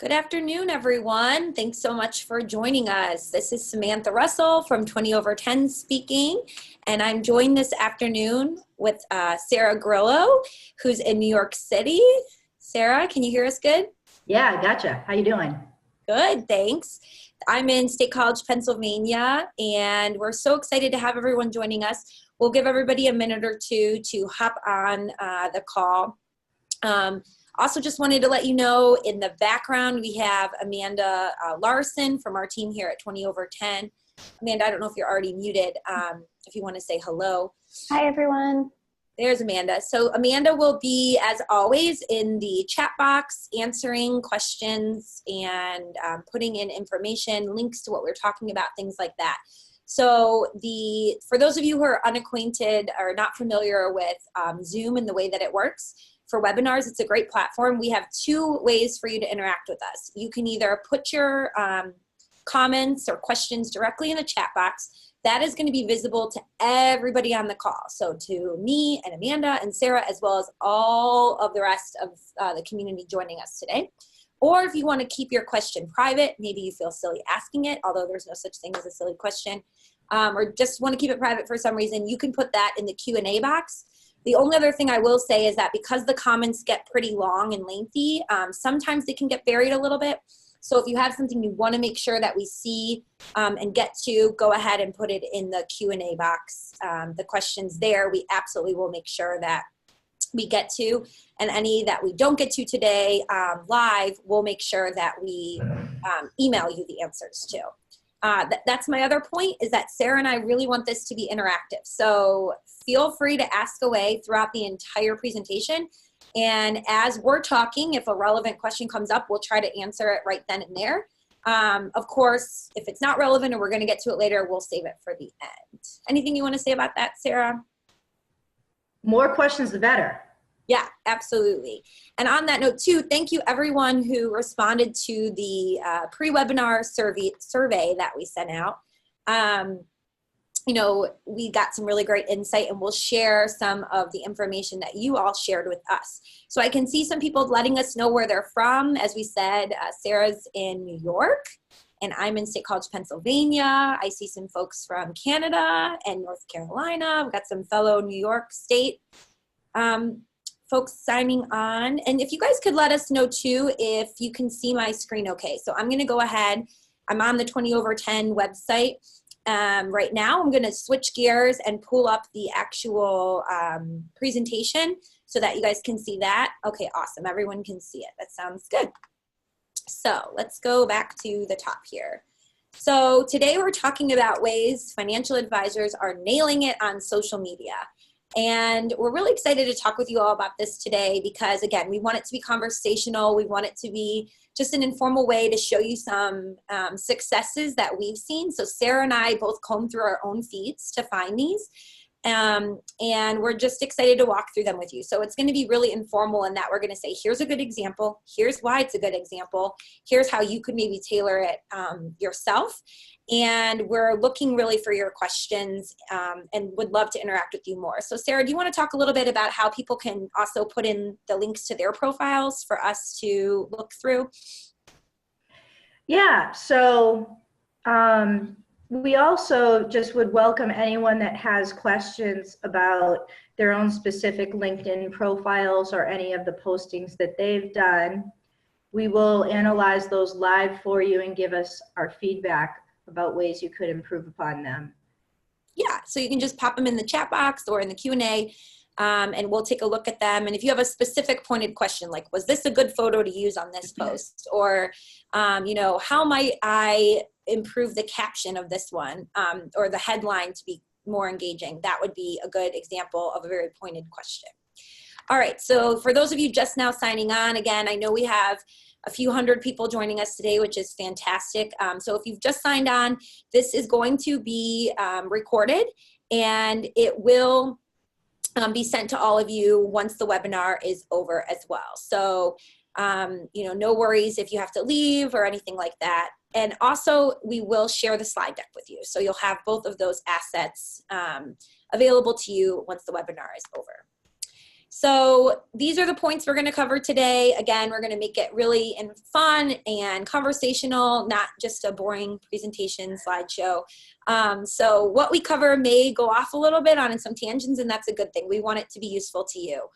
Good afternoon, everyone. Thanks so much for joining us. This is Samantha Russell from 20 over 10 speaking, and I'm joined this afternoon with Sarah Grillo, who's in New York City. Sarah, can you hear us good? Yeah, gotcha. How you doing? Good, thanks. I'm in State College, Pennsylvania, and we're so excited to have everyone joining us. We'll give everybody a minute or two to hop on the call. Also just wanted to let you know in the background we have Amanda Larson from our team here at 20 over 10. Amanda, I don't know if you're already muted, if you want to say hello. Hi, everyone. There's Amanda. So Amanda will be, as always, in the chat box answering questions and putting in information, links to what we're talking about, things like that. So for those of you who are unacquainted or not familiar with Zoom and the way that it works, for webinars, it's a great platform. We have two ways for you to interact with us. You can either put your comments or questions directly in the chat box. That is going to be visible to everybody on the call. So to me and Amanda and Sarah, as well as all of the rest of the community joining us today. Or if you want to keep your question private, maybe you feel silly asking it, although there's no such thing as a silly question, or just want to keep it private for some reason, you can put that in the Q&A box. The only other thing I will say is that because the comments get pretty long and lengthy, sometimes they can get buried a little bit. So if you have something you want to make sure that we see and get to, go ahead and put it in the Q&A box. The questions there, we absolutely will make sure that we get to. And any that we don't get to today live, we'll make sure that we email you the answers to. That's my other point, is that Sarah and I really want this to be interactive. So feel free to ask away throughout the entire presentation. And as we're talking, if a relevant question comes up, we'll try to answer it right then and there. Of course, if it's not relevant or we're going to get to it later, we'll save it for the end. Anything you want to say about that, Sarah? More questions, the better. Yeah, absolutely. And on that note too, thank you everyone who responded to the pre-webinar survey that we sent out. You know, we got some really great insight, and we'll share some of the information that you all shared with us. So I can see some people letting us know where they're from. As we said, Sarah's in New York, and I'm in State College, Pennsylvania. I see some folks from Canada and North Carolina. We've got some fellow New York State folks signing on. And if you guys could let us know too if you can see my screen okay. So I'm gonna go ahead. I'm on the 20 over 10 website right now. I'm gonna switch gears and pull up the actual presentation so that you guys can see that. Okay, awesome, everyone can see it. That sounds good. So let's go back to the top here. So today we're talking about ways financial advisors are nailing it on social media. And we're really excited to talk with you all about this today because, again, we want it to be conversational. We want it to be just an informal way to show you some successes that we've seen. So Sarah and I both comb through our own feeds to find these. And we're just excited to walk through them with you. So it's going to be really informal in that we're going to say, here's a good example. Here's why it's a good example. Here's how you could maybe tailor it yourself. And we're looking really for your questions and would love to interact with you more. So Sarah, do you want to talk a little bit about how people can also put in the links to their profiles for us to look through? Yeah, so we also just would welcome anyone that has questions about their own specific LinkedIn profiles or any of the postings that they've done. We will analyze those live for you and give us our feedback about ways you could improve upon them. Yeah, so you can just pop them in the chat box or in the Q&A, and we'll take a look at them. And if you have a specific pointed question, like, was this a good photo to use on this post? Or, you know, how might I improve the caption of this one or the headline to be more engaging? That would be a good example of a very pointed question. All right, so for those of you just now signing on, again, I know we have a few hundred people joining us today, which is fantastic. So if you've just signed on, this is going to be recorded, and it will be sent to all of you once the webinar is over as well. So, you know, no worries if you have to leave or anything like that. And also, we will share the slide deck with you. So you'll have both of those assets available to you once the webinar is over. So these are the points we're going to cover today. Again, we're going to make it really fun and conversational, not just a boring presentation slideshow. So what we cover may go off a little bit on some tangents, and that's a good thing. We want it to be useful to you.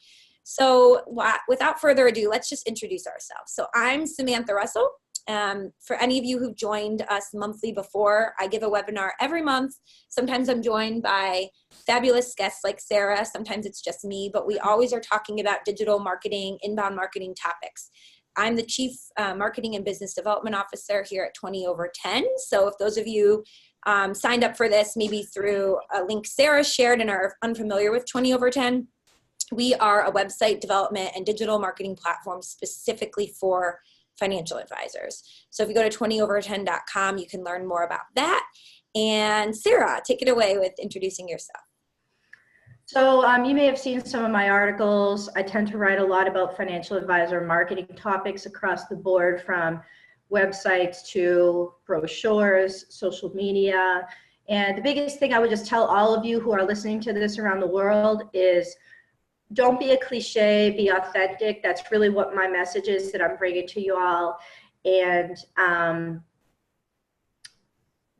So without further ado, let's just introduce ourselves. So I'm Samantha Russell. For any of you who've joined us monthly before, I give a webinar every month. Sometimes I'm joined by fabulous guests like Sarah. Sometimes it's just me, but we always are talking about digital marketing, inbound marketing topics. I'm the Chief Marketing and Business Development Officer here at 20 over 10. So if those of you signed up for this, maybe through a link Sarah shared and are unfamiliar with 20 over 10, we are a website development and digital marketing platform specifically for financial advisors. So if you go to 20over10.com, you can learn more about that. And Sarah, take it away with introducing yourself. So you may have seen some of my articles. I tend to write a lot about financial advisor marketing topics across the board, from websites to brochures, social media. And the biggest thing I would just tell all of you who are listening to this around the world is, don't be a cliche, be authentic. That's really what my message is that I'm bringing to you all. And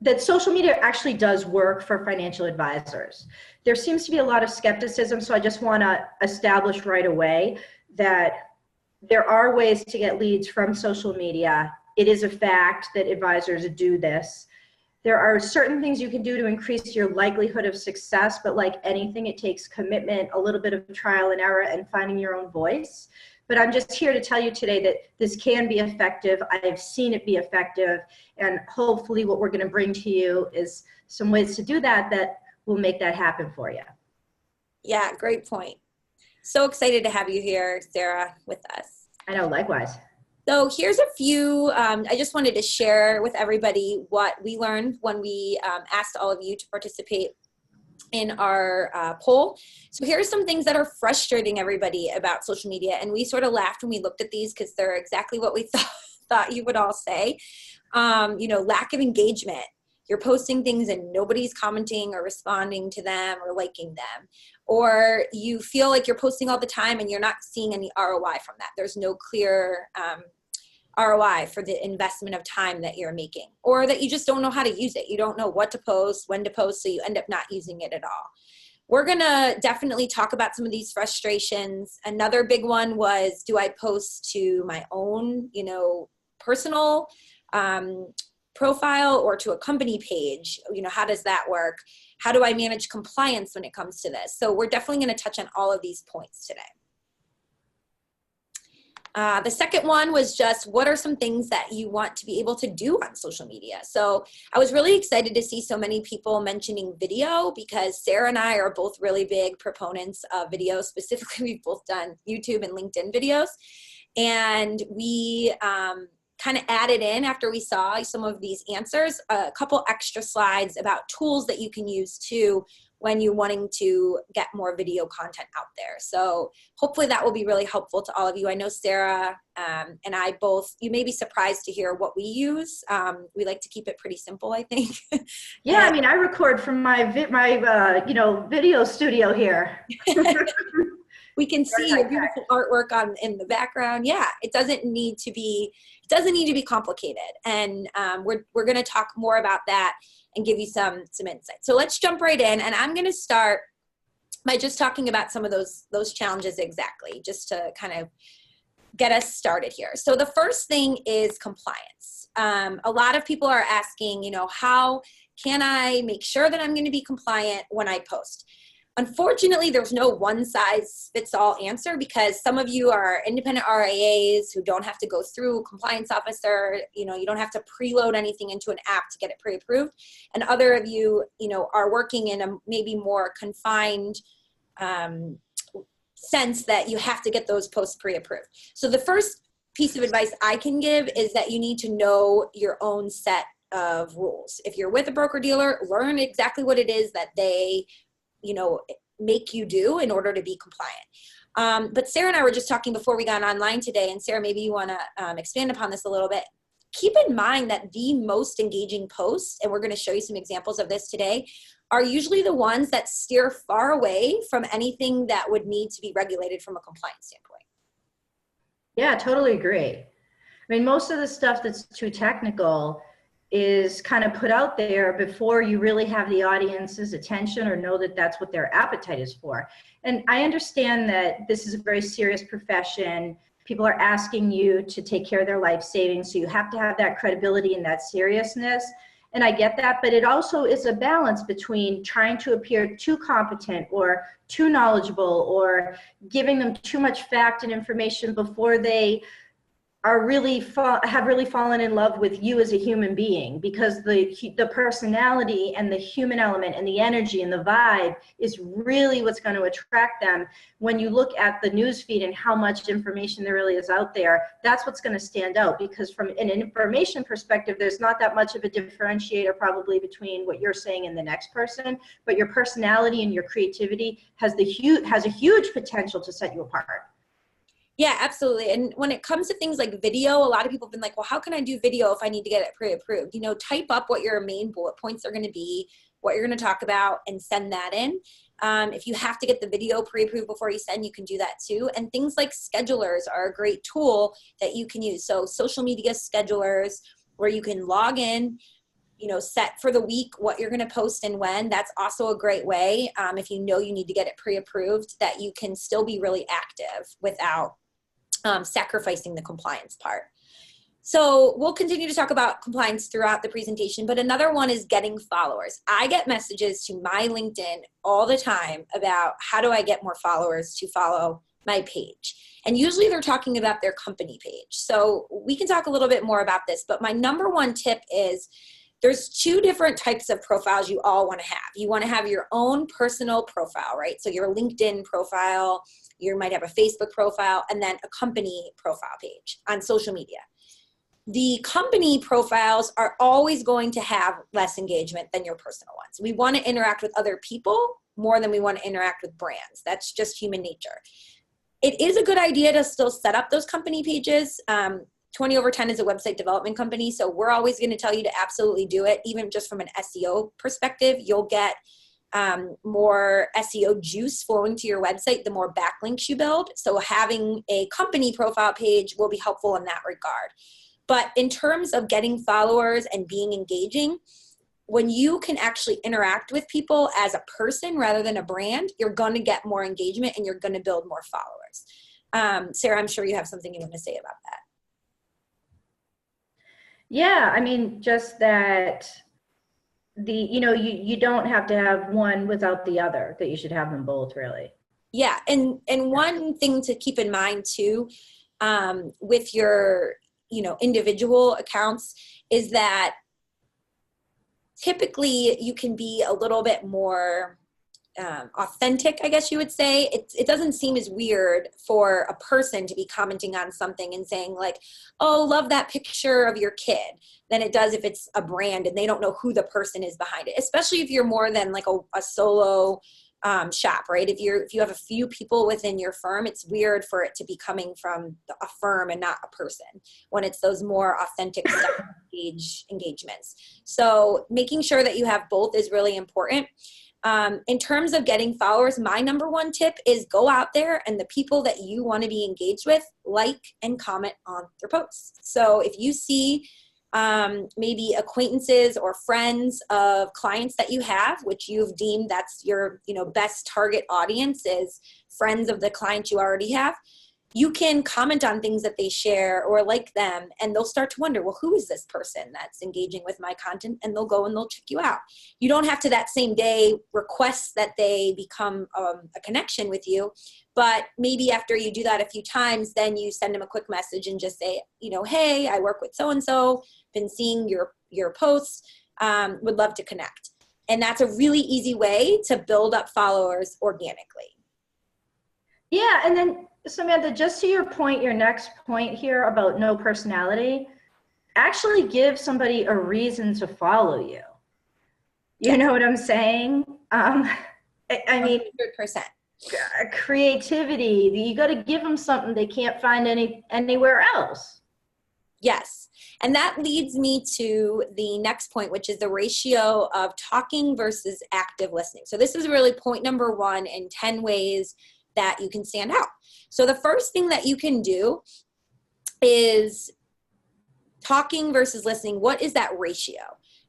that social media actually does work for financial advisors. There seems to be a lot of skepticism, so I just want to establish right away that there are ways to get leads from social media. It is a fact that advisors do this. There are certain things you can do to increase your likelihood of success, but like anything, it takes commitment, a little bit of trial and error, and finding your own voice. But I'm just here to tell you today that this can be effective. I've seen it be effective, and hopefully what we're going to bring to you is some ways to do that that will make that happen for you. Yeah, great point. So excited to have you here, Sarah, with us. I know, likewise. So here's a few, I just wanted to share with everybody what we learned when we asked all of you to participate in our poll. So here's some things that are frustrating everybody about social media. And we sort of laughed when we looked at these because they're exactly what we thought you would all say. You know, lack of engagement. You're posting things and nobody's commenting or responding to them or liking them. Or you feel like you're posting all the time and you're not seeing any ROI from that. There's no clear ROI for the investment of time that you're making, or that you just don't know how to use it. You don't know what to post, when to post, so you end up not using it at all. We're gonna definitely talk about some of these frustrations. Another big one was, do I post to my own, you know, personal profile or to a company page? You know, how does that work? How do I manage compliance when it comes to this? So we're definitely gonna touch on all of these points today. The second one was just, what are some things that you want to be able to do on social media? So I was really excited to see so many people mentioning video, because Sarah and I are both really big proponents of video. Specifically, we've both done YouTube and LinkedIn videos. And we kind of added in, after we saw some of these answers, a couple extra slides about tools that you can use too when you're wanting to get more video content out there. So hopefully that will be really helpful to all of you. I know Sarah and I both, you may be surprised to hear what we use. We like to keep it pretty simple, I think. Yeah, I mean, I record from my video studio here. We can see your beautiful artwork in the background. Yeah, it doesn't need to be complicated. And we're going to talk more about that and give you some insight. So let's jump right in. And I'm going to start by just talking about some of those challenges exactly, just to kind of get us started here. So the first thing is compliance. A lot of people are asking, you know, how can I make sure that I'm going to be compliant when I post? Unfortunately, there's no one-size-fits-all answer, because some of you are independent RIAs who don't have to go through a compliance officer. You know, you don't have to preload anything into an app to get it pre-approved. And other of you, you know, are working in a maybe more confined sense that you have to get those posts pre-approved. So the first piece of advice I can give is that you need to know your own set of rules. If you're with a broker-dealer, learn exactly what it is that they, you know, make you do in order to be compliant. But Sarah and I were just talking before we got online today, and Sarah, maybe you want to expand upon this a little bit. keep in mind that the most engaging posts, and we're going to show you some examples of this today, are usually the ones that steer far away from anything that would need to be regulated from a compliance standpoint. Yeah, totally agree. I mean, most of the stuff that's too technical is kind of put out there before you really have the audience's attention or know that that's what their appetite is for. And I understand that this is a very serious profession. People are asking you to take care of their life savings, so you have to have that credibility and that seriousness. And I get that, but it also is a balance between trying to appear too competent or too knowledgeable or giving them too much fact and information before they are really have really fallen in love with you as a human being, because the personality and the human element and the energy and the vibe is really what's going to attract them. When you look at the news feed and how much information there really is out there, that's what's going to stand out, because from an information perspective, there's not that much of a differentiator probably between what you're saying and the next person, but your personality and your creativity has a huge potential to set you apart. Yeah, absolutely. And when it comes to things like video, a lot of people have been like, well, how can I do video if I need to get it pre-approved? You know, type up what your main bullet points are going to be, what you're going to talk about, and send that in. If you have to get the video pre-approved before you send, you can do that too. And things like schedulers are a great tool that you can use. So social media schedulers, where you can log in, you know, set for the week what you're going to post and when. That's also a great way, if you know you need to get it pre-approved, that you can still be really active without sacrificing the compliance part. So we'll continue to talk about compliance throughout the presentation, but another one is getting followers. I get messages to my LinkedIn all the time about how do I get more followers to follow my page. And usually they're talking about their company page. So we can talk a little bit more about this, but my number one tip is there's two different types of profiles you all want to have. You want to have your own personal profile, right? So your LinkedIn profile, you might have a Facebook profile, and then a company profile page on social media. The company profiles are always going to have less engagement than your personal ones. We want to interact with other people more than we want to interact with brands. That's just human nature. It is a good idea to still set up those company pages. 20 Over 10 is a website development company, so we're always going to tell you to absolutely do it. Even just from an SEO perspective, you'll get more SEO juice flowing to your website the more backlinks you build. So having a company profile page will be helpful in that regard. But in terms of getting followers and being engaging, when you can actually interact with people as a person rather than a brand, you're going to get more engagement and you're going to build more followers. Sarah, I'm sure you have something you want to say about that. Yeah, I mean, just that you don't have to have one without the other, that you should have them both, really. Yeah, and one thing to keep in mind too, with your individual accounts, is that typically you can be a little bit more authentic, I guess you would say. It doesn't seem as weird for a person to be commenting on something and saying like, oh, love that picture of your kid, than it does if it's a brand and they don't know who the person is behind it, especially if you're more than like a solo shop, right? If you have a few people within your firm, it's weird for it to be coming from a firm and not a person when it's those more authentic engagements. So making sure that you have both is really important. In terms of getting followers, my number one tip is go out there and the people that you want to be engaged with, like and comment on their posts. So if you see maybe acquaintances or friends of clients that you have, which you've deemed that's your best target audience is friends of the clients you already have, you can comment on things that they share or like them, and they'll start to wonder, well, who is this person that's engaging with my content? And they'll go and they'll check you out. You don't have to that same day request that they become a connection with you, but maybe after you do that a few times, then you send them a quick message and just say, hey, I work with so-and-so, been seeing your posts, would love to connect. And that's a really easy way to build up followers organically. Yeah, and then Samantha, just to your point, your next point here about no personality, actually give somebody a reason to follow you. You know what I'm saying? I mean, 100%. Creativity, you got to give them something they can't find anywhere else. Yes. And that leads me to the next point, which is the ratio of talking versus active listening. So this is really point number 1 in 10 ways that you can stand out. So the first thing that you can do is talking versus listening. What is that ratio?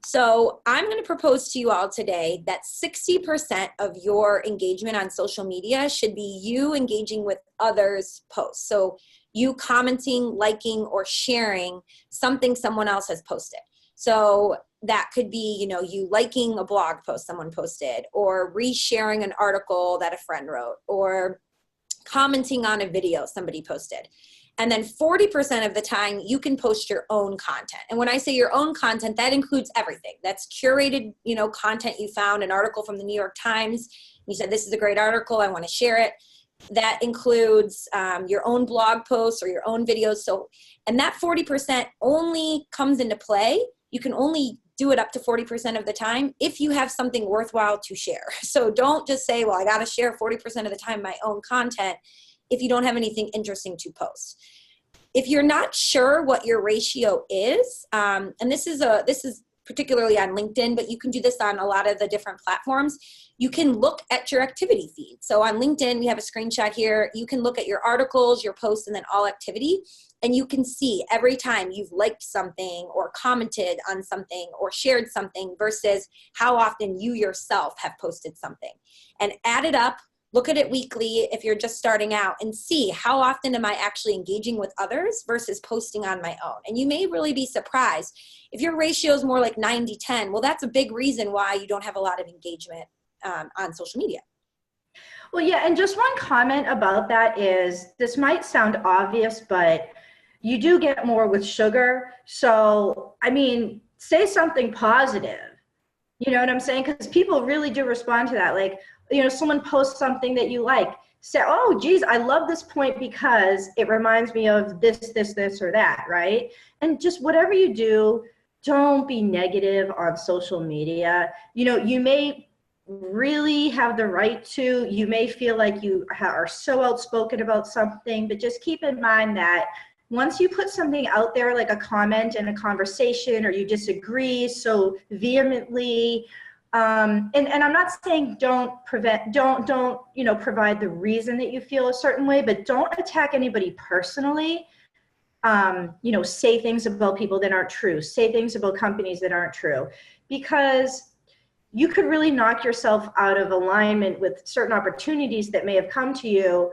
So I'm going to propose to you all today that 60% of your engagement on social media should be you engaging with others' posts. So you commenting, liking, or sharing something someone else has posted. So that could be, you know, you liking a blog post someone posted, or resharing an article that a friend wrote, or commenting on a video somebody posted. And then 40% of the time you can post your own content. And when I say your own content, that includes everything. That's curated, you know, content you found, an article from the New York Times. You said, this is a great article, I want to share it. That includes your own blog posts or your own videos. So, and that 40% only comes into play. You can only do it up to 40% of the time if you have something worthwhile to share. So don't just say, well, I got to share 40% of the time my own content if you don't have anything interesting to post. If you're not sure what your ratio is, and this is particularly on LinkedIn, but you can do this on a lot of the different platforms, you can look at your activity feed. So on LinkedIn, we have a screenshot here. You can look at your articles, your posts, and then all activity, and you can see every time you've liked something or commented on something or shared something versus how often you yourself have posted something. And add it up. Look at it weekly if you're just starting out, and see how often am I actually engaging with others versus posting on my own. And you may really be surprised. If your ratio is more like 90-10, well, that's a big reason why you don't have a lot of engagement on social media. Well, yeah, and just one comment about that is, this might sound obvious, but you do get more with sugar. So, I mean, say something positive. You know what I'm saying? Because people really do respond to that. Like, you know, someone posts something that you like, say, oh, geez, I love this point because it reminds me of this, or that, right? And just whatever you do, don't be negative on social media. You know, you may really have the right to, you may feel like you are so outspoken about something, but just keep in mind that once you put something out there, like a comment in a conversation, or you disagree so vehemently, and I'm not saying don't you know, provide the reason that you feel a certain way, but don't attack anybody personally. You know, say things about people that aren't true, say things about companies that aren't true, because you could really knock yourself out of alignment with certain opportunities that may have come to you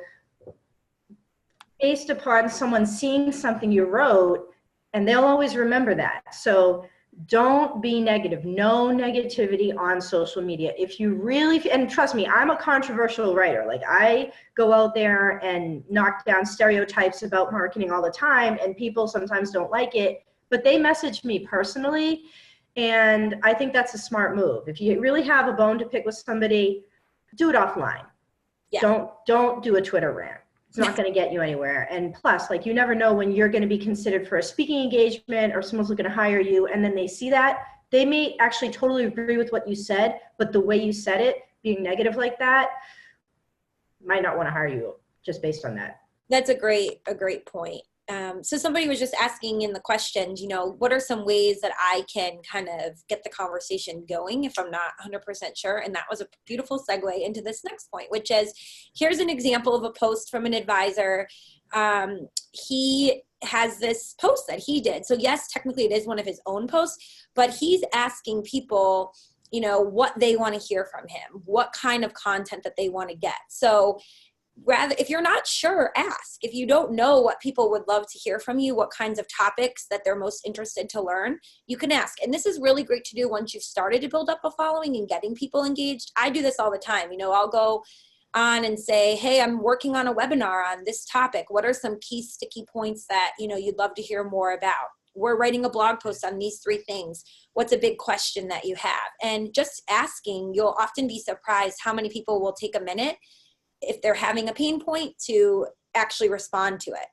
based upon someone seeing something you wrote, and they'll always remember that. So don't be negative. No negativity on social media. If you really, and trust me, I'm a controversial writer. Like, I go out there and knock down stereotypes about marketing all the time, and people sometimes don't like it, but they message me personally. And I think that's a smart move. If you really have a bone to pick with somebody, do it offline. Yeah. Don't do a Twitter rant. It's not going to get you anywhere. And plus, like, you never know when you're going to be considered for a speaking engagement, or someone's looking to hire you, and then they see that. They may actually totally agree with what you said, but the way you said it, being negative like that, might not want to hire you just based on that. That's a great point. So somebody was just asking in the questions, you know, what are some ways that I can kind of get the conversation going if I'm not 100% sure? And that was a beautiful segue into this next point, which is, here's an example of a post from an advisor. He has this post that he did. So yes, technically it is one of his own posts, but he's asking people, you know, what they want to hear from him, what kind of content that they want to get. So rather, if you're not sure, ask. If you don't know what people would love to hear from you, what kinds of topics that they're most interested to learn, you can ask. And this is really great to do once you've started to build up a following and getting people engaged. I do this all the time. You know, I'll go on and say, hey, I'm working on a webinar on this topic. What are some key sticky points that, you know, you'd love to hear more about? We're writing a blog post on these 3 things. What's a big question that you have? And just asking, you'll often be surprised how many people will take a minute, if they're having a pain point, to actually respond to it.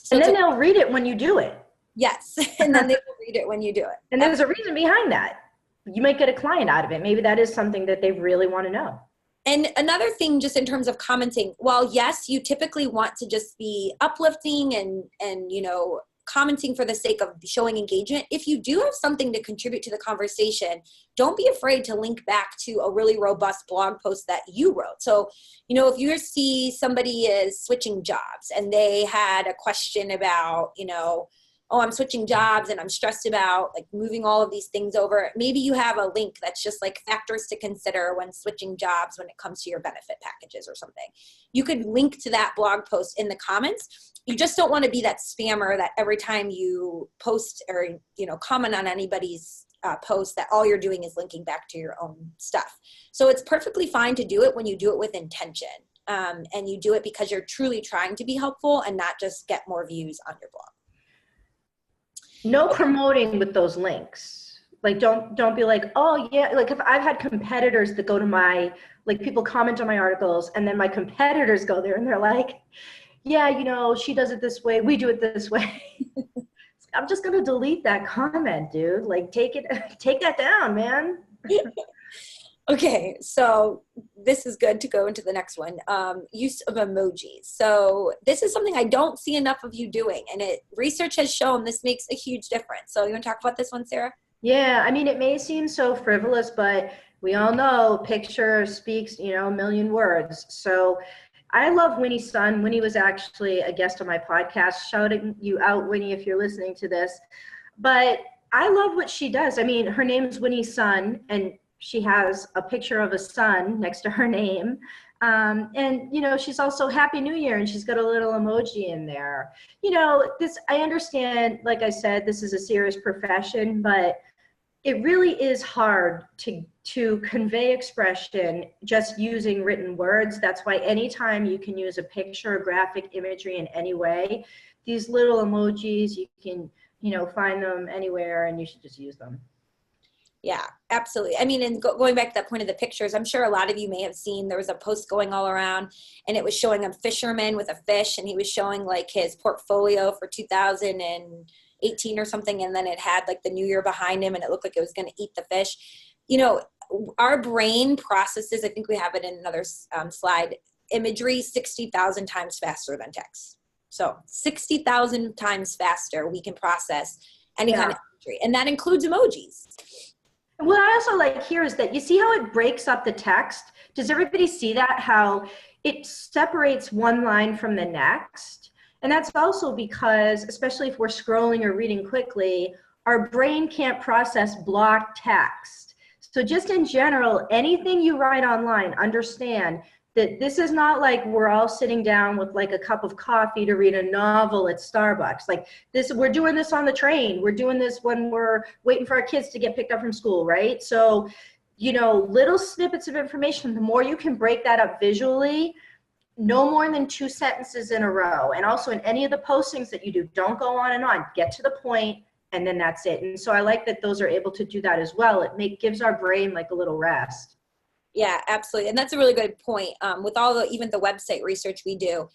So and then they'll read it when you do it. Yes, and then they will read it when you do it. And there's a reason behind that. You might get a client out of it. Maybe that is something that they really want to know. And another thing, just in terms of commenting, while yes, you typically want to just be uplifting and you know, commenting for the sake of showing engagement. If you do have something to contribute to the conversation, don't be afraid to link back to a really robust blog post that you wrote. So, you know, if you see somebody is switching jobs and they had a question about, you know, oh, I'm switching jobs and I'm stressed about like moving all of these things over. Maybe you have a link that's just like factors to consider when switching jobs when it comes to your benefit packages or something. You could link to that blog post in the comments. You just don't want to be that spammer that every time you post or, you know, comment on anybody's post that all you're doing is linking back to your own stuff. So it's perfectly fine to do it when you do it with intention. And you do it because you're truly trying to be helpful and not just get more views on your blog. No promoting with those links. Like, don't be like, oh yeah, like if I've had competitors that go to my, like people comment on my articles and then my competitors go there and they're like, yeah, you know, she does it this way, we do it this way. I'm just gonna delete that comment, dude. Like take that down, man. Okay, so this is good to go into the next one. Use of emojis. So this is something I don't see enough of you doing, and research has shown this makes a huge difference. So you want to talk about this one, Sarah? Yeah, I mean, it may seem so frivolous, but we all know picture speaks, you know, a million words. So I love Winnie's son. Winnie was actually a guest on my podcast. Shouting you out, Winnie, if you're listening to this. But I love what she does. I mean, her name is Winnie's son, and she has a picture of a sun next to her name. And, you know, she's also Happy New Year, and she's got a little emoji in there. You know, I understand, like I said, this is a serious profession, but it really is hard to convey expression just using written words. That's why anytime you can use a picture or graphic imagery in any way, these little emojis, you can, you know, find them anywhere and you should just use them. Yeah, absolutely. I mean, and going back to that point of the pictures, I'm sure a lot of you may have seen there was a post going all around and it was showing a fisherman with a fish and he was showing like his portfolio for 2018 or something. And then it had like the new year behind him and it looked like it was going to eat the fish. You know, our brain processes, I think we have it in another slide, imagery 60,000 times faster than text. So 60,000 times faster we can process any kind of imagery. And that includes emojis. What I also like here is that you see how it breaks up the text. Does everybody see that? How it separates one line from the next? And that's also because, especially if we're scrolling or reading quickly, our brain can't process block text. So just in general, anything you write online, understand that this is not like we're all sitting down with like a cup of coffee to read a novel at Starbucks. Like this, we're doing this on the train. We're doing this when we're waiting for our kids to get picked up from school, right? So, you know, little snippets of information, the more you can break that up visually, no more than 2 sentences in a row. And also in any of the postings that you do, don't go on and on, get to the point, and then that's it. And so I like that those are able to do that as well. It gives our brain like a little rest. Yeah, absolutely. And that's a really good point. With all even the website research we do,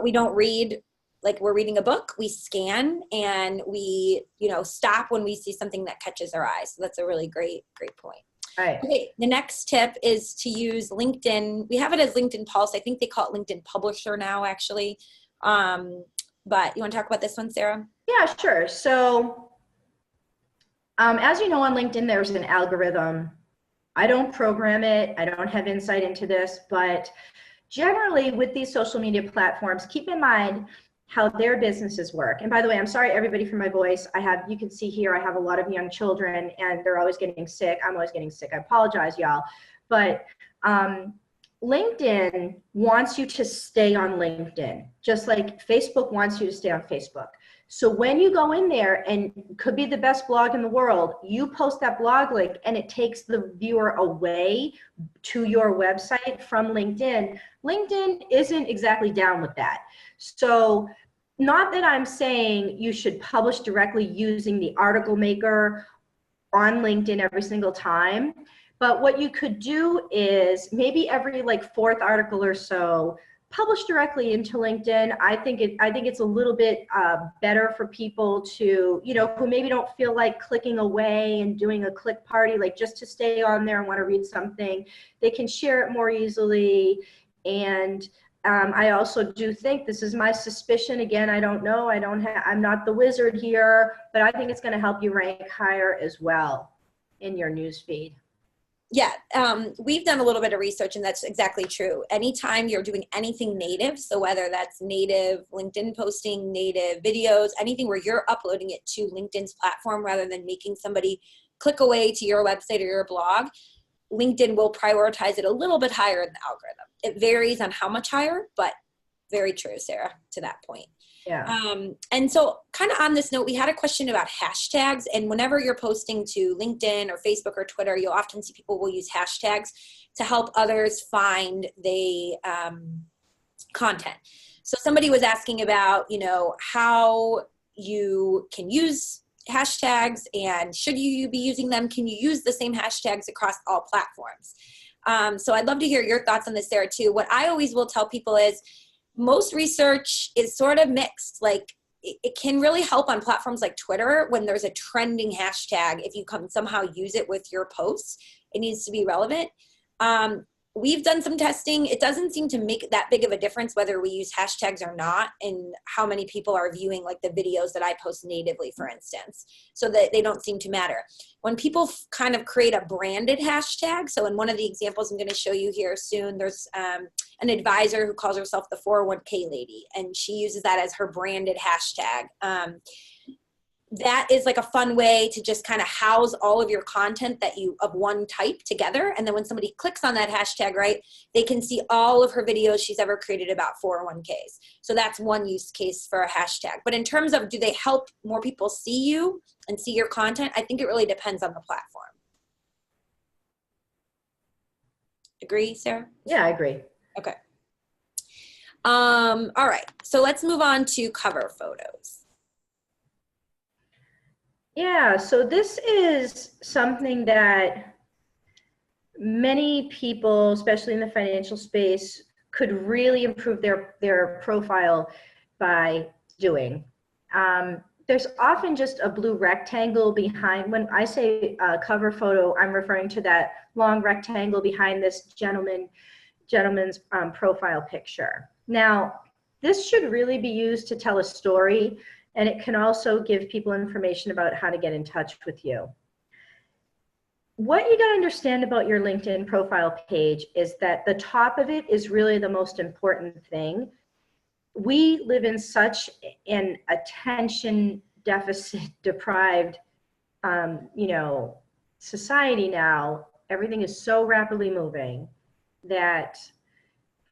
we don't read like we're reading a book. We scan and we, you know, stop when we see something that catches our eye. So that's a really great point. All right. Okay, the next tip is to use LinkedIn. We have it as LinkedIn Pulse. I think they call it LinkedIn Publisher now, actually. But you want to talk about this one, Sarah? Yeah, sure. So as you know, on LinkedIn, there's an algorithm. I don't program it. I don't have insight into this, but generally with these social media platforms, keep in mind how their businesses work. And by the way, I'm sorry everybody for my voice. You can see here, I have a lot of young children and they're always getting sick. I'm always getting sick. I apologize, y'all. But LinkedIn wants you to stay on LinkedIn, just like Facebook wants you to stay on Facebook. So when you go in there, and it could be the best blog in the world, you post that blog link and it takes the viewer away to your website from LinkedIn. LinkedIn isn't exactly down with that. So not that I'm saying you should publish directly using the article maker on LinkedIn every single time, but what you could do is maybe every like 4th article or so, publish directly into LinkedIn. I think it's a little bit better for people to, you know, who maybe don't feel like clicking away and doing a click party, like just to stay on there and want to read something. They can share it more easily. And I also do think, this is my suspicion, again, I don't know, I'm not the wizard here, but I think it's going to help you rank higher as well in your newsfeed. Yeah, we've done a little bit of research, and that's exactly true. Anytime you're doing anything native, so whether that's native LinkedIn posting, native videos, anything where you're uploading it to LinkedIn's platform rather than making somebody click away to your website or your blog, LinkedIn will prioritize it a little bit higher in the algorithm. It varies on how much higher, but very true, Sarah, to that point. Yeah. And so kind of on this note, we had a question about hashtags, and whenever you're posting to LinkedIn or Facebook or Twitter, you'll often see people will use hashtags to help others find the content. So somebody was asking about, you know, how you can use hashtags and should you be using them? Can you use the same hashtags across all platforms? So I'd love to hear your thoughts on this, Sarah, too. What I always will tell people is most research is sort of mixed. Like it can really help on platforms like Twitter when there's a trending hashtag. If you can somehow use it with your posts, it needs to be relevant. We've done some testing. It doesn't seem to make that big of a difference whether we use hashtags or not and how many people are viewing like the videos that I post natively, for instance, so that they don't seem to matter. When people kind of create a branded hashtag, so in one of the examples I'm going to show you here soon, there's an advisor who calls herself the 401k lady, and she uses that as her branded hashtag. That is like a fun way to just kind of house all of your content that you of one type together. And then when somebody clicks on that hashtag, right, they can see all of her videos she's ever created about 401ks. So that's one use case for a hashtag. But in terms of do they help more people see you and see your content, I think it really depends on the platform. Agree, Sarah? Yeah, I agree. Okay. All right. So let's move on to cover photos. Yeah, so this is something that many people, especially in the financial space, could really improve their profile by doing. There's often just a blue rectangle behind. When I say cover photo, I'm referring to that long rectangle behind this gentleman's profile picture. Now, this should really be used to tell a story, and it can also give people information about how to get in touch with you. What you got to understand about your LinkedIn profile page is that the top of it is really the most important thing. We live in such an attention deficit deprived, society now. Everything is so rapidly moving that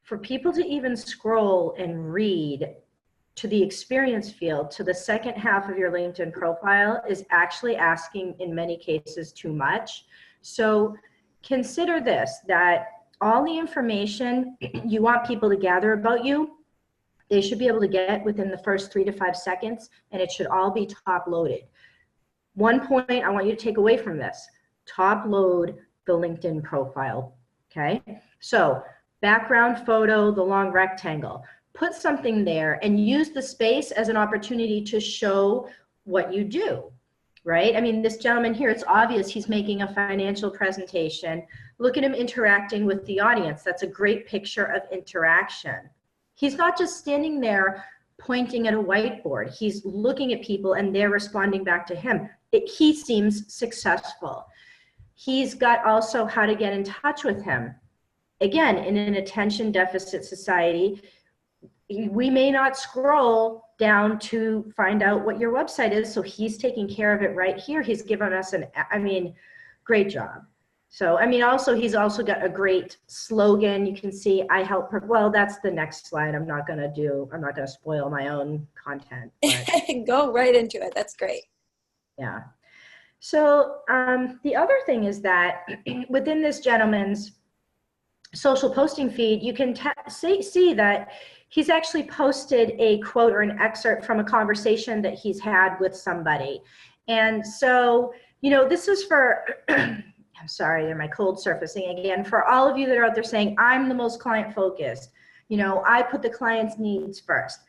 for people to even scroll and read to the experience field, to the second half of your LinkedIn profile is actually asking, in many cases, too much. So consider this, that all the information you want people to gather about you, they should be able to get within the first 3 to 5 seconds, and it should all be top loaded. One point I want you to take away from this, top load the LinkedIn profile, okay? So background photo, the long rectangle. Put something there and use the space as an opportunity to show what you do, right? I mean, this gentleman here, it's obvious he's making a financial presentation. Look at him interacting with the audience. That's a great picture of interaction. He's not just standing there pointing at a whiteboard. He's looking at people and they're responding back to him. He seems successful. He's got also how to get in touch with him. Again, in an attention deficit society, we may not scroll down to find out what your website is, so he's taking care of it right here. He's given us great job. So, also, he's also got a great slogan. You can see, I help, well, that's the next slide. I'm not gonna spoil my own content. But go right into it, that's great. Yeah. So the other thing is that within this gentleman's social posting feed, you can see that he's actually posted a quote or an excerpt from a conversation that he's had with somebody. And so, this is for, I'm sorry, my cold surfacing again, for all of you that are out there saying, I'm the most client focused, I put the client's needs first.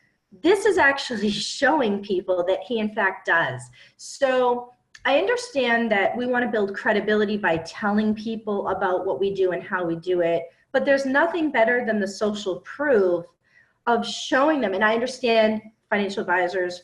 This is actually showing people that he in fact does. So I understand that we want to build credibility by telling people about what we do and how we do it, but there's nothing better than the social proof of showing them. And I understand financial advisors,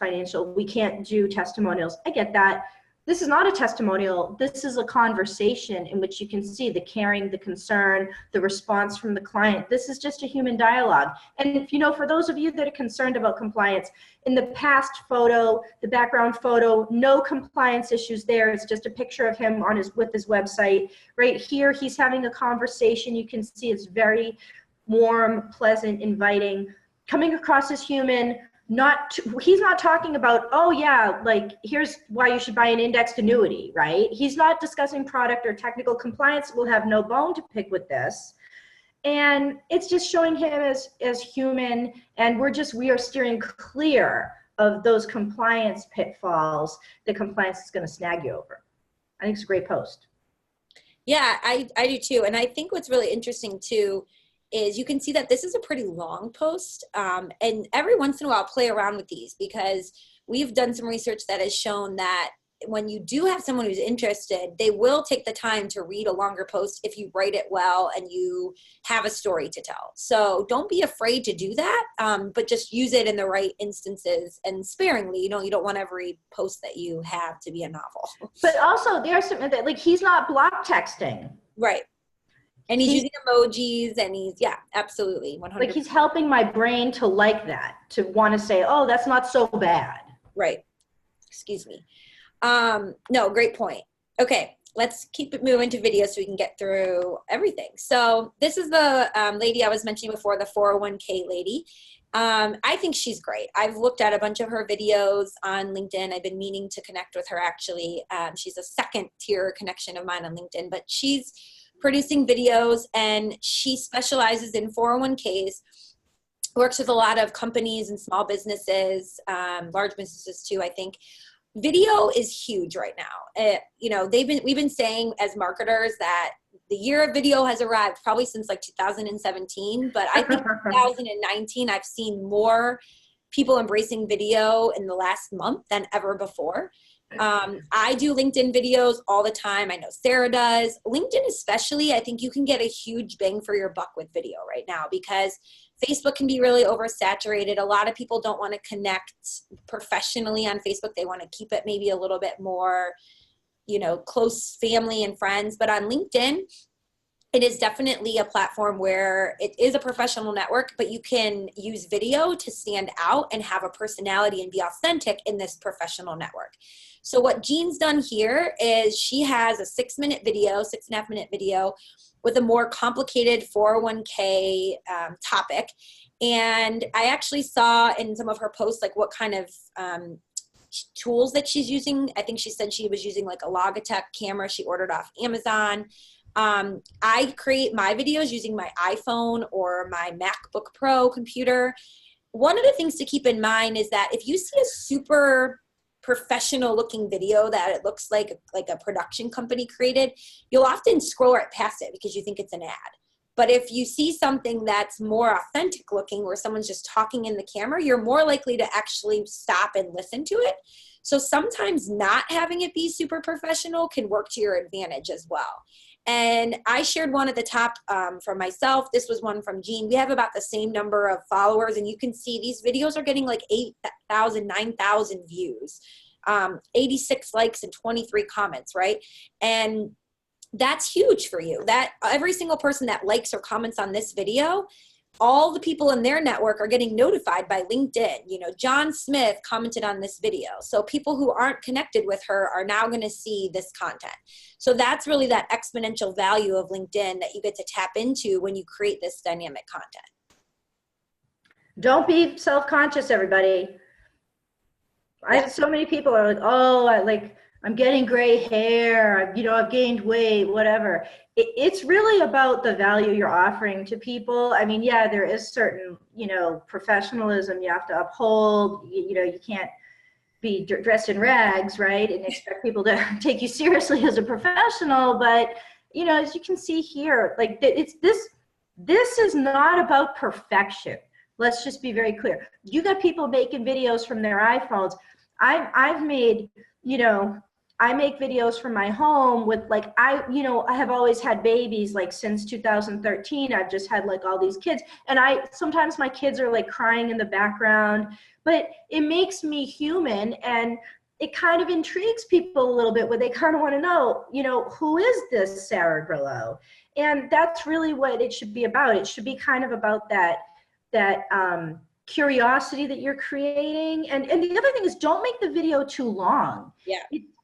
we can't do testimonials. I get that. This is not a testimonial. This is a conversation in which you can see the caring, the concern, the response from the client. This is just a human dialogue. And if, you know, for those of you that are concerned about compliance, in the past photo, the background photo, no compliance issues there. It's just a picture of him on with his website. Right here, he's having a conversation. You can see it's very warm, pleasant, inviting, coming across as human. He's not talking about, oh yeah, like here's why you should buy an indexed annuity, right? He's not discussing product or technical compliance. We'll have no bone to pick with this. And it's just showing him as human, and we are steering clear of those compliance pitfalls that compliance is going to snag you over. I think it's a great post. Yeah, I do too. And I think what's really interesting too is you can see that this is a pretty long post. And every once in a while, I'll play around with these because we've done some research that has shown that when you do have someone who's interested, they will take the time to read a longer post if you write it well and you have a story to tell. So don't be afraid to do that, but just use it in the right instances and sparingly. You don't want every post that you have to be a novel. But also there's something that, like, he's not block texting. Right. And he's using emojis and yeah, absolutely. 100%. Like he's helping my brain to like that, to want to say, oh, that's not so bad. Right. Excuse me. No, great point. Okay, let's keep it moving to video so we can get through everything. So this is the lady I was mentioning before, the 401k lady. I think she's great. I've looked at a bunch of her videos on LinkedIn. I've been meaning to connect with her actually. She's a second tier connection of mine on LinkedIn, but she's producing videos and she specializes in 401ks, works with a lot of companies and small businesses, large businesses too, I think. Video is huge right now. We've been saying as marketers that the year of video has arrived probably since like 2017, but I think 2019, I've seen more people embracing video in the last month than ever before. I do LinkedIn videos all the time. I know Sarah does. LinkedIn especially, I think you can get a huge bang for your buck with video right now because Facebook can be really oversaturated. A lot of people don't want to connect professionally on Facebook. They want to keep it maybe a little bit more, close family and friends. But on LinkedIn, it is definitely a platform where it is a professional network, but you can use video to stand out and have a personality and be authentic in this professional network. So what Jean's done here is she has a 6-minute video, 6.5-minute video with a more complicated 401k topic. And I actually saw in some of her posts, like what kind of tools that she's using. I think she said she was using like a Logitech camera she ordered off Amazon. I create my videos using my iPhone or my MacBook Pro computer. One of the things to keep in mind is that if you see a super professional looking video that it looks like a production company created, you'll often scroll right past it because you think it's an ad. But if you see something that's more authentic looking where someone's just talking in the camera, you're more likely to actually stop and listen to it. So sometimes not having it be super professional can work to your advantage as well. And I shared one at the top from myself. This was one from Jean. We have about the same number of followers, and you can see these videos are getting like 8,000, 9,000 views, 86 likes and 23 comments, right? And that's huge for you. That every single person that likes or comments on this video, all the people in their network are getting notified by LinkedIn. John Smith commented on this video. So people who aren't connected with her are now going to see this content. So that's really that exponential value of LinkedIn that you get to tap into when you create this dynamic content. Don't be self-conscious, everybody. So many people are like, oh, I'm getting gray hair, I've gained weight, whatever. It's really about the value you're offering to people. I mean, yeah, there is certain, professionalism you have to uphold. You can't be dressed in rags, right? And expect people to take you seriously as a professional. But, as you can see here, like this is not about perfection. Let's just be very clear. You got people making videos from their iPhones. I've made, I make videos from my home with like, I have always had babies, like since 2013, I've just had like all these kids. And sometimes my kids are like crying in the background, but it makes me human. And it kind of intrigues people a little bit where they kind of want to know, who is this Sarah Grillo? And that's really what it should be about. It should be kind of about that curiosity that you're creating. And the other thing is, don't make the video too long. Yeah.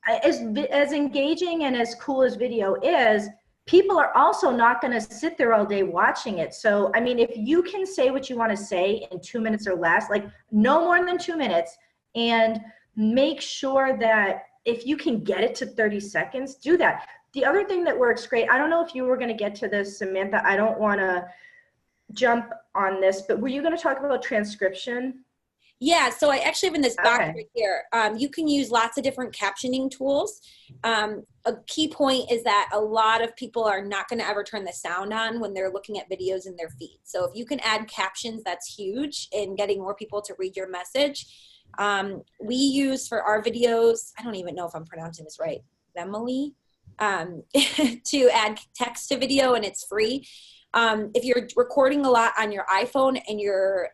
As engaging and as cool as video is, people are also not going to sit there all day watching it. So, I mean, if you can say what you want to say in 2 minutes or less, like no more than 2 minutes, and make sure that if you can get it to 30 seconds, do that. The other thing that works great, I don't know if you were going to get to this, Samantha, I don't want to jump on this, but were you going to talk about transcription? Yeah, so I actually have in this box right here. You can use lots of different captioning tools. A key point is that a lot of people are not going to ever turn the sound on when they're looking at videos in their feed. So if you can add captions, that's huge in getting more people to read your message. We use for our videos, I don't even know if I'm pronouncing this right, Emily, to add text to video, and it's free. If you're recording a lot on your iPhone and your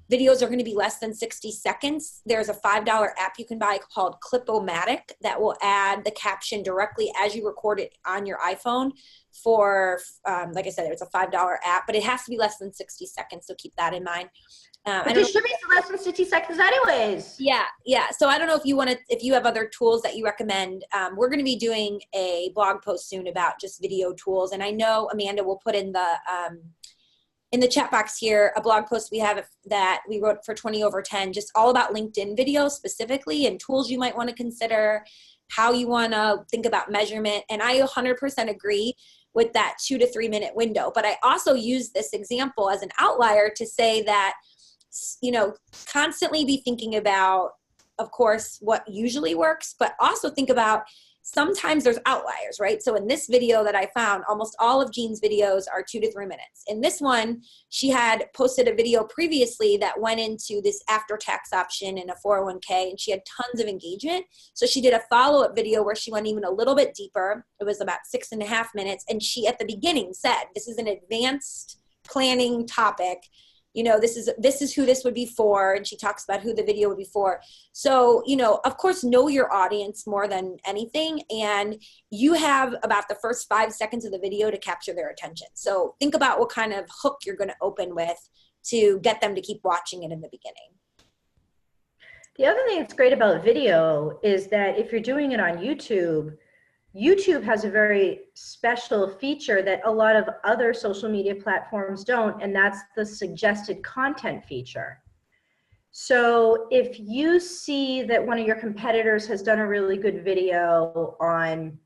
videos are going to be less than 60 seconds, there's a $5 app you can buy called Clip-O-Matic that will add the caption directly as you record it on your iPhone for, like I said, it's a $5 app, but it has to be less than 60 seconds, so keep that in mind. But it should be less than 60 seconds anyways. Yeah. So I don't know if you have other tools that you recommend. We're going to be doing a blog post soon about just video tools. And I know Amanda will put in the chat box here a blog post we have that we wrote for 20 over 10, just all about LinkedIn videos specifically and tools you might want to consider, how you want to think about measurement. And I 100% agree with that 2 to 3 minute window. But I also use this example as an outlier to say that, constantly be thinking about, of course, what usually works, but also think about sometimes there's outliers, right? So in this video that I found, almost all of Jean's videos are 2 to 3 minutes. In this one, she had posted a video previously that went into this after-tax option in a 401k, and she had tons of engagement. So she did a follow-up video where she went even a little bit deeper. It was about 6.5 minutes. And she, at the beginning, said, this is an advanced planning topic. This is who this would be for. And she talks about who the video would be for. So, of course, know your audience more than anything. And you have about the first 5 seconds of the video to capture their attention. So think about what kind of hook you're going to open with to get them to keep watching it in the beginning. The other thing that's great about video is that if you're doing it on YouTube has a very special feature that a lot of other social media platforms don't, and that's the suggested content feature. So if you see that one of your competitors has done a really good video on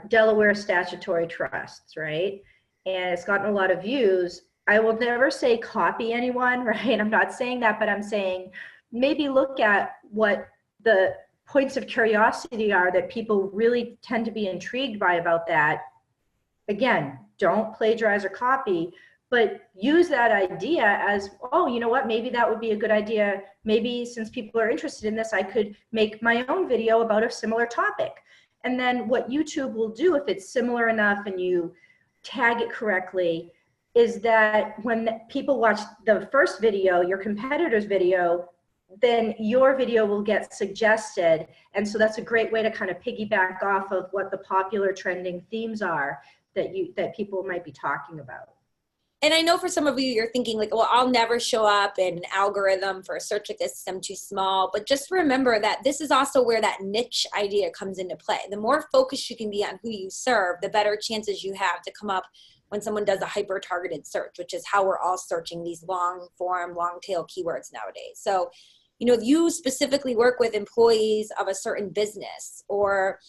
Delaware statutory trusts, right? And it's gotten a lot of views, I will never say copy anyone, right? I'm not saying that, but I'm saying maybe look at what the points of curiosity are that people really tend to be intrigued by about that. Again, don't plagiarize or copy, but use that idea as, oh, you know what, maybe that would be a good idea. Maybe since people are interested in this, I could make my own video about a similar topic. And then what YouTube will do, if it's similar enough and you tag it correctly, is that when people watch the first video, your competitor's video, then your video will get suggested. And so that's a great way to kind of piggyback off of what the popular trending themes are that people might be talking about. And I know for some of you, you're thinking like, well, I'll never show up in an algorithm for a search like this, I'm too small. But just remember that this is also where that niche idea comes into play. The more focused you can be on who you serve, the better chances you have to come up when someone does a hyper-targeted search, which is how we're all searching these long-form, long-tail keywords nowadays. So, if you specifically work with employees of a certain business or,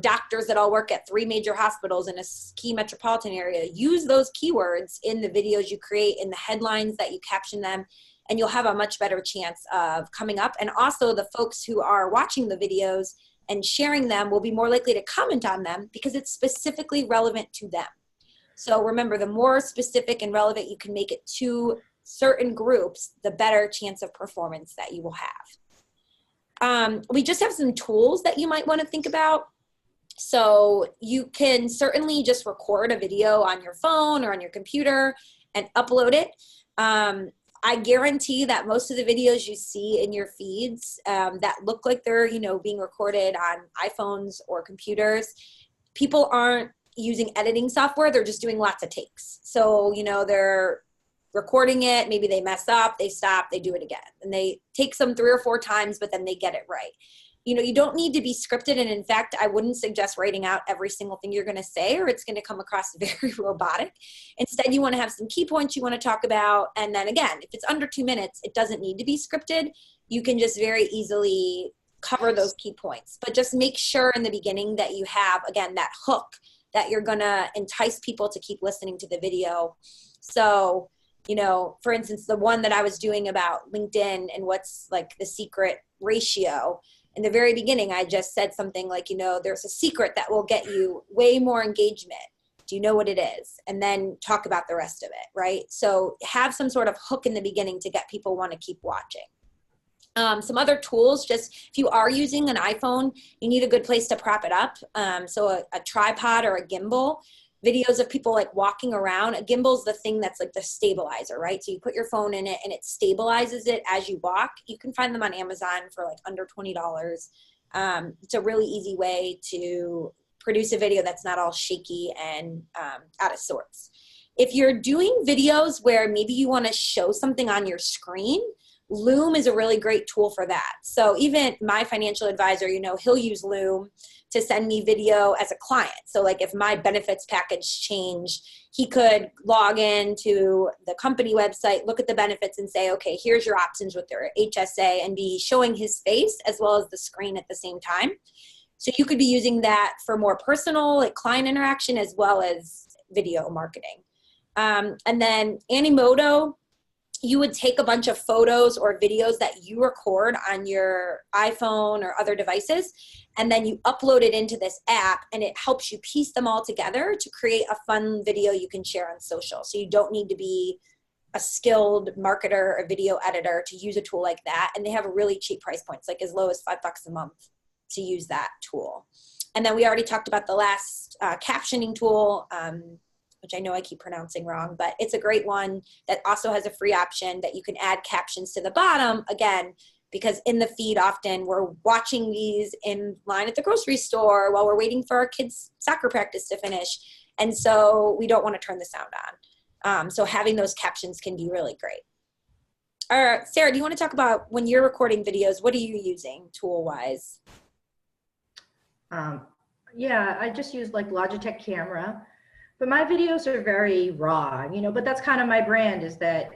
doctors that all work at 3 major hospitals in a key metropolitan area, use those keywords in the videos you create, in the headlines that you caption them, and you'll have a much better chance of coming up. And also the folks who are watching the videos and sharing them will be more likely to comment on them because it's specifically relevant to them. So remember, the more specific and relevant you can make it to certain groups, the better chance of performance that you will have. We just have some tools that you might want to think about. So you can certainly just record a video on your phone or on your computer and upload it. I guarantee that most of the videos you see in your feeds that look like they're, being recorded on iPhones or computers, people aren't using editing software. They're just doing lots of takes. So, they're recording it. Maybe they mess up, they stop, they do it again. And they take some 3 or 4 times, but then they get it right. You don't need to be scripted. And in fact, I wouldn't suggest writing out every single thing you're going to say, or it's going to come across very robotic. Instead, you want to have some key points you want to talk about. And then again, if it's under 2 minutes, it doesn't need to be scripted. You can just very easily cover those key points. But just make sure in the beginning that you have, again, that hook that you're going to entice people to keep listening to the video. So, for instance, the one that I was doing about LinkedIn and what's like the secret ratio, in the very beginning, I just said something like, there's a secret that will get you way more engagement. Do you know what it is? And then talk about the rest of it, right? So have some sort of hook in the beginning to get people want to keep watching. Some other tools, just if you are using an iPhone, you need a good place to prop it up. So a tripod or a gimbal. Videos of people like walking around. A gimbal's the thing that's like the stabilizer, right? So you put your phone in it and it stabilizes it as you walk. You can find them on Amazon for like under $20. It's a really easy way to produce a video that's not all shaky and out of sorts. If you're doing videos where maybe you want to show something on your screen, Loom is a really great tool for that. So even my financial advisor, he'll use Loom to send me video as a client. So like if my benefits package changed, he could log into the company website, look at the benefits and say, okay, here's your options with their HSA, and be showing his face as well as the screen at the same time. So you could be using that for more personal, like client interaction, as well as video marketing. And then Animoto, you would take a bunch of photos or videos that you record on your iPhone or other devices, and then you upload it into this app, and it helps you piece them all together to create a fun video you can share on social. So you don't need to be a skilled marketer or video editor to use a tool like that. And they have really cheap price points, like as low as $5 a month to use that tool. And then we already talked about the last captioning tool, which I know I keep pronouncing wrong, but it's a great one that also has a free option that you can add captions to the bottom, again, because in the feed often we're watching these in line at the grocery store while we're waiting for our kids' soccer practice to finish. And so we don't want to turn the sound on. So having those captions can be really great. Sarah, do you want to talk about when you're recording videos, what are you using tool-wise? Yeah, I just use like Logitech camera. But my videos are very raw, but that's kind of my brand, is that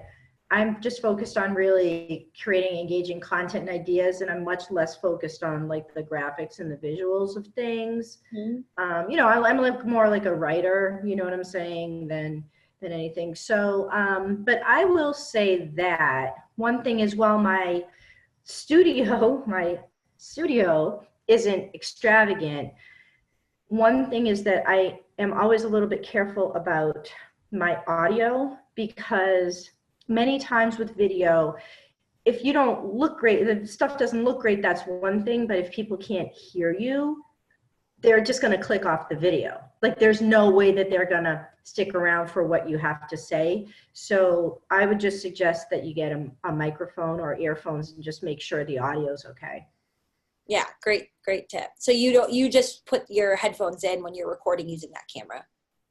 I'm just focused on really creating engaging content and ideas, and I'm much less focused on like the graphics and the visuals of things. Mm-hmm. I'm like more like a writer, you know what I'm saying, than anything. So, but I will say that one thing is, while my studio isn't extravagant, one thing is that I am always a little bit careful about my audio, because many times with video, if you don't look great, the stuff doesn't look great, that's one thing, but if people can't hear you, they're just going to click off the video. Like there's no way that they're going to stick around for what you have to say. So I would just suggest that you get a microphone or earphones and just make sure the audio's okay. Yeah, great tip. So you just put your headphones in when you're recording using that camera?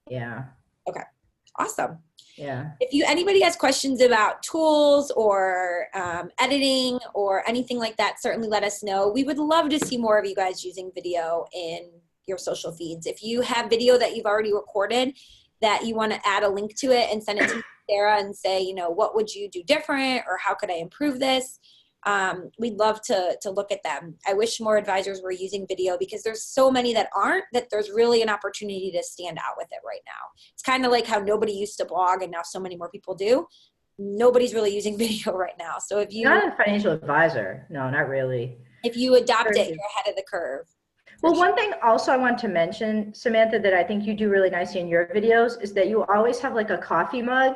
Yeah. Okay, awesome. Yeah. If anybody has questions about tools or editing or anything like that, certainly let us know. We would love to see more of you guys using video in your social feeds. If you have video that you've already recorded that you want to add a link to it and send it to Sarah and say, what would you do different, or how could I improve this? We'd love to look at them. I wish more advisors were using video, because there's so many that aren't, that there's really an opportunity to stand out with it right now. It's kind of like how nobody used to blog and now so many more people do. Nobody's really using video right now. So if you— Not a financial advisor. No, not really. If you adopt it, you're ahead of the curve. Well, one thing also I want to mention, Samantha, that I think you do really nicely in your videos is that you always have like a coffee mug.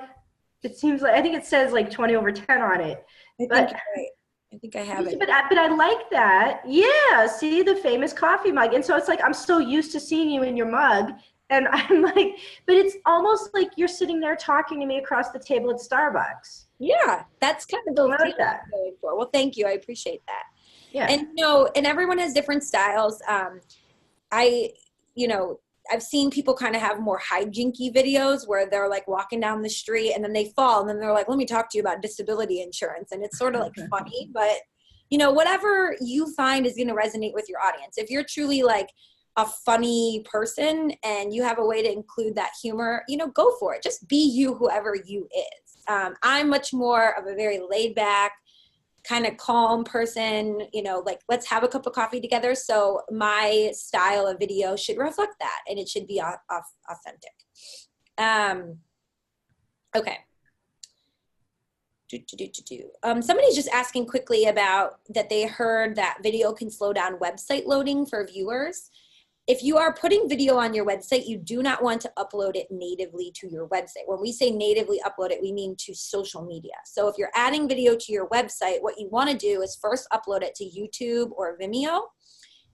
It seems like, I think it says like 20/10 on it. I think you're right. I think I have it. But I like that. Yeah, see the famous coffee mug. And so it's like, I'm so used to seeing you in your mug. And I'm like, but it's almost like you're sitting there talking to me across the table at Starbucks. Yeah, that's kind of the I like feeling that. I'm going for. Well, thank you. I appreciate that. Yeah. And, and everyone has different styles. I, you know, I've seen people kind of have more hijinky videos where they're like walking down the street and then they fall and then they're like, let me talk to you about disability insurance. And it's sort of like funny, but whatever you find is going to resonate with your audience. If you're truly like a funny person and you have a way to include that humor, go for it. Just be you, whoever you is. I'm much more of a very laid back, kind of calm person, like let's have a cup of coffee together. So my style of video should reflect that and it should be authentic. Okay. Somebody's just asking quickly about that they heard that video can slow down website loading for viewers. If you are putting video on your website, you do not want to upload it natively to your website. When we say natively upload it, we mean to social media. So if you're adding video to your website, what you want to do is first upload it to YouTube or Vimeo,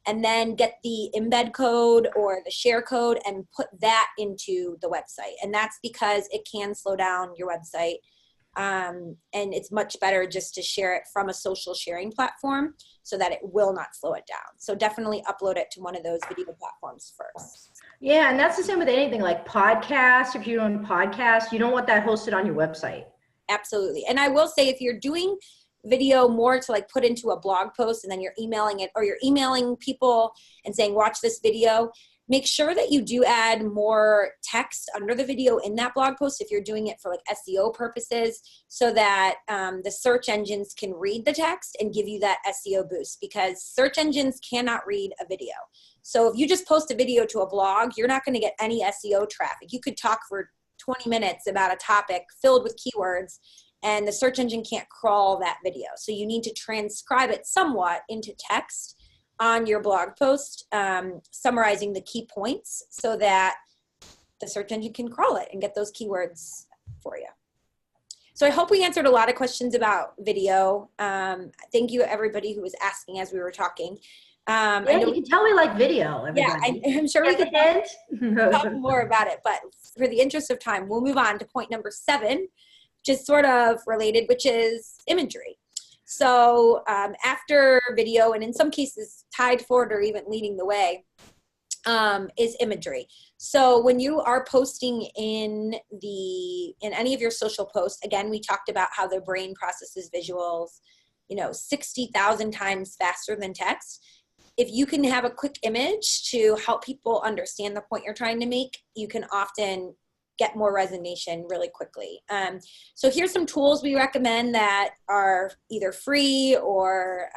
and then get the embed code or the share code and put that into the website. And that's because it can slow down your website. And it's much better just to share it from a social sharing platform so that it will not slow it down. So definitely upload it to one of those video platforms first. Yeah, and that's the same with anything like podcasts. If you're doing podcasts, you don't want that hosted on your website. Absolutely. And I will say, if you're doing video more to like put into a blog post and then you're emailing it, or you're emailing people and saying, watch this video, make sure that you do add more text under the video in that blog post if you're doing it for like SEO purposes, so that the search engines can read the text and give you that SEO boost, because search engines cannot read a video. So if you just post a video to a blog, you're not going to get any SEO traffic. You could talk for 20 minutes about a topic filled with keywords and the search engine can't crawl that video. So you need to transcribe it somewhat into text on your blog post, summarizing the key points so that the search engine can crawl it and get those keywords for you. So I hope we answered a lot of questions about video. Thank you everybody who was asking as we were talking. Yeah, you can tell we like video, everybody. Yeah, I'm sure we could talk more about it, but for the interest of time, we'll move on to point number 7, which is sort of related, which is imagery. So after video, and in some cases tied for it or even leading the way, is imagery. So when you are posting in any of your social posts, again, we talked about how the brain processes visuals, 60,000 times faster than text. If you can have a quick image to help people understand the point you're trying to make, you can often get more resonation really quickly. So here's some tools we recommend that are either free or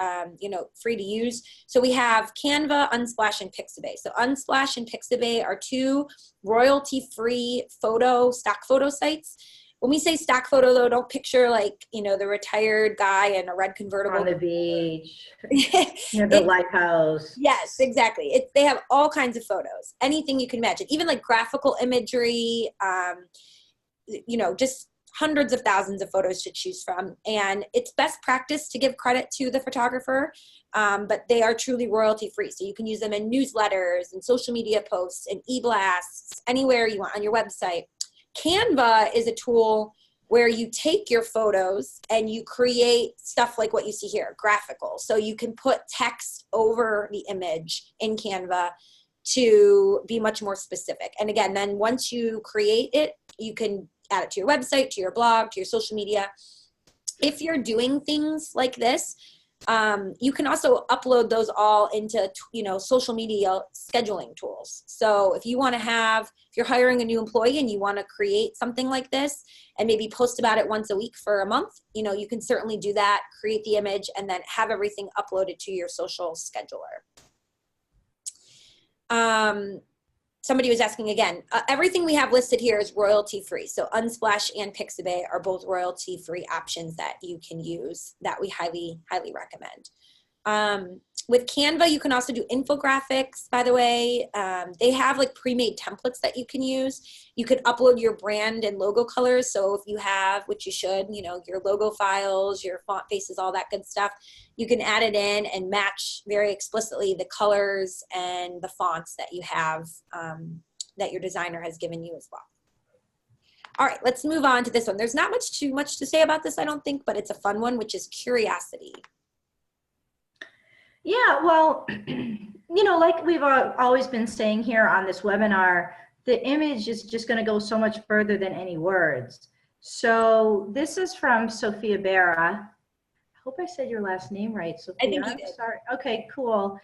free to use. So we have Canva, Unsplash, and Pixabay. So Unsplash and Pixabay are 2 royalty-free stock photo sites. When we say stock photo, though, don't picture like, the retired guy in a red convertible. On the beach, the lighthouse. Yes, exactly. They have all kinds of photos, anything you can imagine, even like graphical imagery, just hundreds of thousands of photos to choose from. And it's best practice to give credit to the photographer, but they are truly royalty free. So you can use them in newsletters and social media posts and e-blasts, anywhere you want on your website. Canva is a tool where you take your photos and you create stuff like what you see here, graphical. So you can put text over the image in Canva to be much more specific. And again, then once you create it, you can add it to your website, to your blog, to your social media. If you're doing things like this, you can also upload those all into, social media scheduling tools. So if you want to if you're hiring a new employee and you want to create something like this and maybe post about it once a week for a month, you can certainly do that, create the image, and then have everything uploaded to your social scheduler. Somebody was asking again, everything we have listed here is royalty free. So Unsplash and Pixabay are both royalty free options that you can use that we highly, highly recommend. With Canva, you can also do infographics, by the way. They have like pre-made templates that you can use. You can upload your brand and logo colors. So if you have, which you should, you know, your logo files, your font faces, all that good stuff, you can add it in and match very explicitly the colors and the fonts that you have, that your designer has given you as well. All right, let's move on to this one. There's not too much to say about this, I don't think, but it's a fun one, which is curiosity. Yeah, well, you know, like we've always been saying here on this webinar, the image is just going to go so much further than any words. So this is from Sophia Berra. I hope I said your last name right, Sophia. I think you did. Sorry. Okay, cool.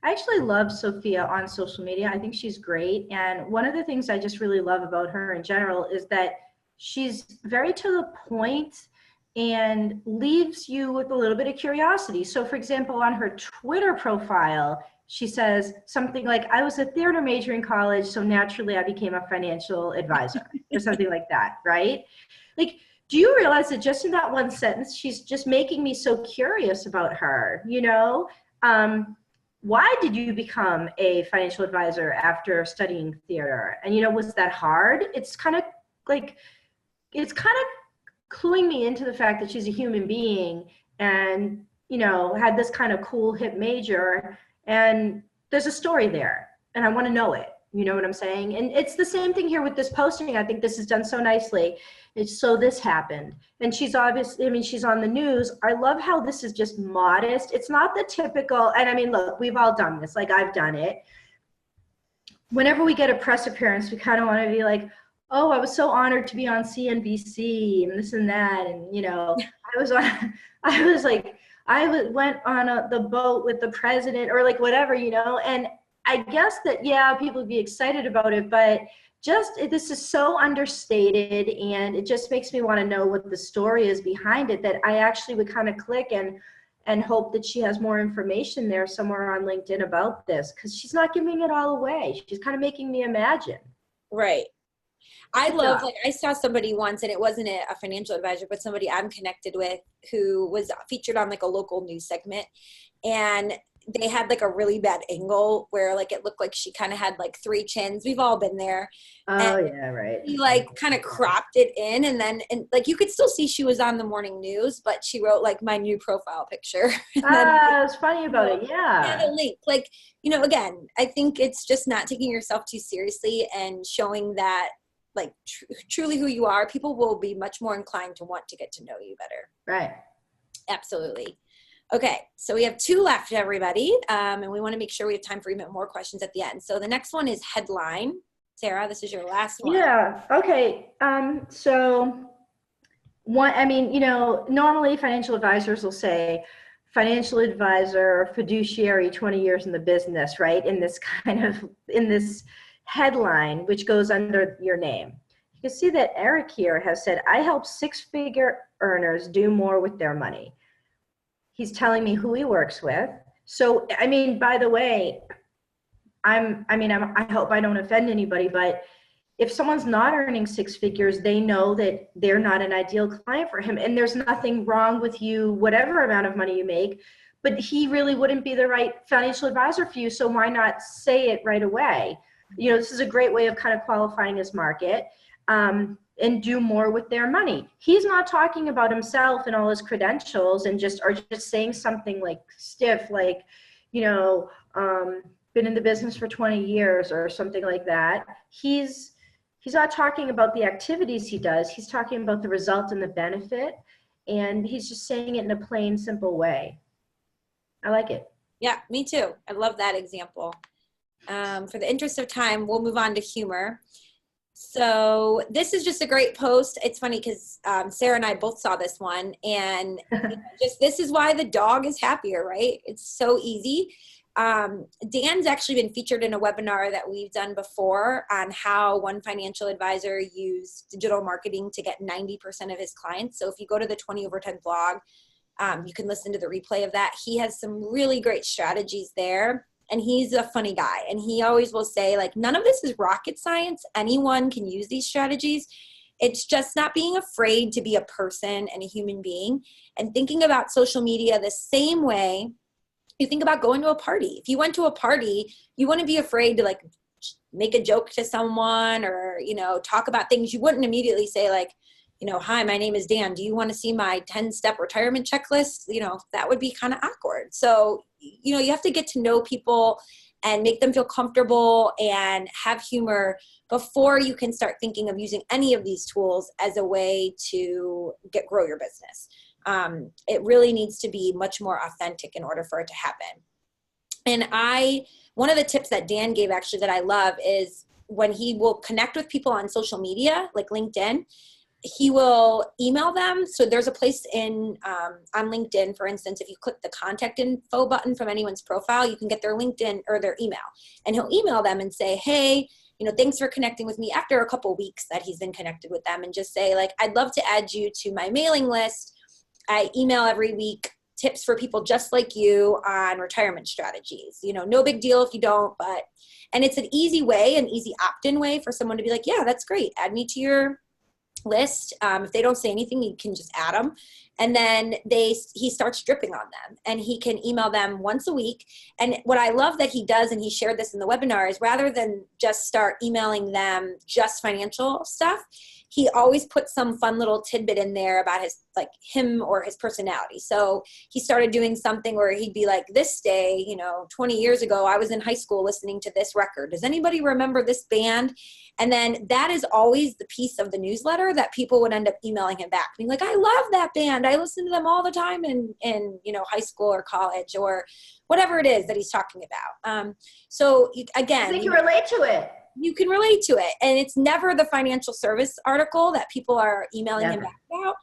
I actually love Sophia on social media. I think she's great. And one of the things I just really love about her in general is that she's very to the point and leaves you with a little bit of curiosity. So for example, on her Twitter profile, she says something like, I was a theater major in college, so naturally I became a financial advisor, or something like that, right? Like, do you realize that just in that one sentence, she's just making me so curious about her, you know? Why did you become a financial advisor after studying theater? And, you know, was that hard? It's kind of cluing me into the fact that she's a human being and, you know, had this kind of cool hip major, and there's a story there and I want to know it. You know what I'm saying? And it's the same thing here with this posting. I think this is done so nicely. It's so this happened. And she's obviously, I mean, she's on the news. I love how this is just modest. It's not the typical, and I mean, look, we've all done this. Like, I've done it. Whenever we get a press appearance, we kind of want to be like, oh, I was so honored to be on CNBC and this and that. And, you know, I went on the boat with the president or like whatever, you know, and I guess that, yeah, people would be excited about it, but this is so understated, and it just makes me want to know what the story is behind it, that I actually would kind of click and hope that she has more information there somewhere on LinkedIn about this, because she's not giving it all away. She's kind of making me imagine. Right. I love, like, I saw somebody once, and it wasn't a financial advisor, but somebody I'm connected with who was featured on like a local news segment, and they had like a really bad angle where like it looked like she kind of had like 3 chins. We've all been there. Oh, yeah, right. He like kind of cropped it in, and like you could still see she was on the morning news, but she wrote like my new profile picture. It's funny about it. Yeah. And a link, like, you know, again, I think it's just not taking yourself too seriously and showing that like truly who you are. People will be much more inclined to want to get to know you better. Right. Absolutely. Okay, so we have 2 left, everybody, and we want to make sure we have time for even more questions at the end. So the next one is headline. Sarah, this is your last one. Yeah, okay. So one, I mean, you know, normally financial advisors will say financial advisor, fiduciary, 20 years in the business, right? In this headline, which goes under your name. You can see that Eric here has said, I help 6-figure earners do more with their money. He's telling me who he works with. So, I mean, by the way, I hope I don't offend anybody, but if someone's not earning 6 figures, they know that they're not an ideal client for him. And there's nothing wrong with you, whatever amount of money you make, but he really wouldn't be the right financial advisor for you. So why not say it right away? You know, this is a great way of kind of qualifying his market. And do more with their money. He's not talking about himself and all his credentials and just saying something like stiff, like, you know, been in the business for 20 years or something like that. He's not talking about the activities he does. He's talking about the result and the benefit, and he's just saying it in a plain, simple way. I like it. Yeah, me too. I love that example. For the interest of time, we'll move on to humor. So this is just a great post. It's funny because Sarah and I both saw this one, and just this is why the dog is happier, right? It's so easy. Dan's actually been featured in a webinar that we've done before on how one financial advisor used digital marketing to get 90% of his clients. So if you go to the 20 over 10 blog, you can listen to the replay of that. He has some really great strategies there. And he's a funny guy. And he always will say, like, none of this is rocket science. Anyone can use these strategies. It's just not being afraid to be a person and a human being and thinking about social media the same way You think about going to a party. If you went to a party, you wouldn't be afraid to like make a joke to someone or, you know, talk about things. You wouldn't immediately say like, you know, hi, my name is Dan. Do you want to see my 10-step retirement checklist? You know, that would be kind of awkward. So, you know, you have to get to know people and make them feel comfortable and have humor before you can start thinking of using any of these tools as a way to grow your business. It really needs to be much more authentic in order for it to happen. And one of the tips that Dan gave actually that I love is when he will connect with people on social media, like LinkedIn, he will email them. So there's a place on LinkedIn, for instance, if you click the contact info button from anyone's profile, you can get their LinkedIn or their email. And he'll email them and say, hey, you know, thanks for connecting with me after a couple weeks that he's been connected with them, and just say like, I'd love to add you to my mailing list. I email every week tips for people just like you on retirement strategies. You know, no big deal if you don't, and it's an easy way, an easy opt-in way for someone to be like, yeah, that's great. Add me to your list. If they don't say anything, you can just add them. And then he starts dripping on them, and he can email them once a week. And what I love that he does, and he shared this in the webinar, is rather than just start emailing them just financial stuff, he always puts some fun little tidbit in there about him or his personality. So he started doing something where he'd be like, this day, you know, 20 years ago, I was in high school listening to this record. Does anybody remember this band? And then that is always the piece of the newsletter that people would end up emailing him back, being like, I love that band. I listen to them all the time in you know, high school or college or whatever it is that he's talking about. So again, they can relate to it. You can relate to it. And it's never the financial service article that people are emailing him back about.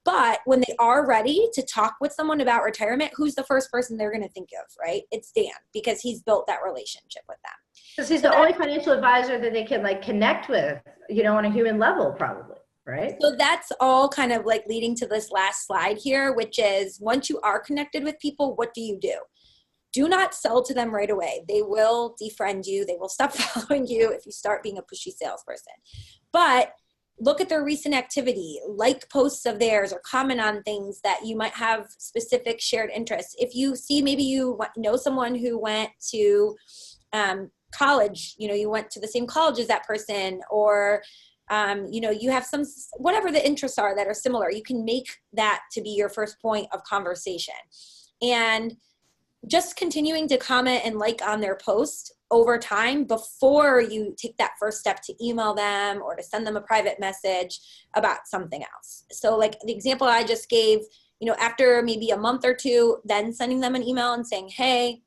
But when they are ready to talk with someone about retirement, who's the first person they're going to think of, right? It's Dan, because he's built that relationship with them. Because he's the only financial advisor that they can like connect with, you know, on a human level, probably, right? So that's all kind of like leading to this last slide here, which is once you are connected with people, what do? Do not sell to them right away. They will defriend you. They will stop following you if you start being a pushy salesperson. But look at their recent activity, like posts of theirs, or comment on things that you might have specific shared interests. If you see, maybe you know someone who went to college, you know, you went to the same college as that person, or you know, you have some, whatever the interests are that are similar, you can make that to be your first point of conversation. And just continuing to comment and like on their post over time before you take that first step to email them or to send them a private message about something else. So like the example I just gave, you know, after maybe a month or two, then sending them an email and saying, hey,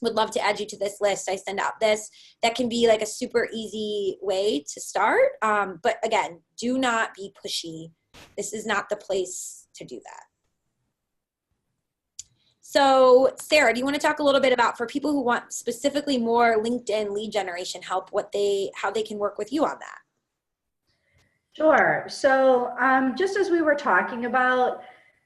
would love to add you to this list. I send out this. That can be like a super easy way to start. But again, do not be pushy. This is not the place to do that. So Sarah, do you want to talk a little bit about, for people who want specifically more LinkedIn lead generation help, how they can work with you on that? Sure. So just as we were talking about,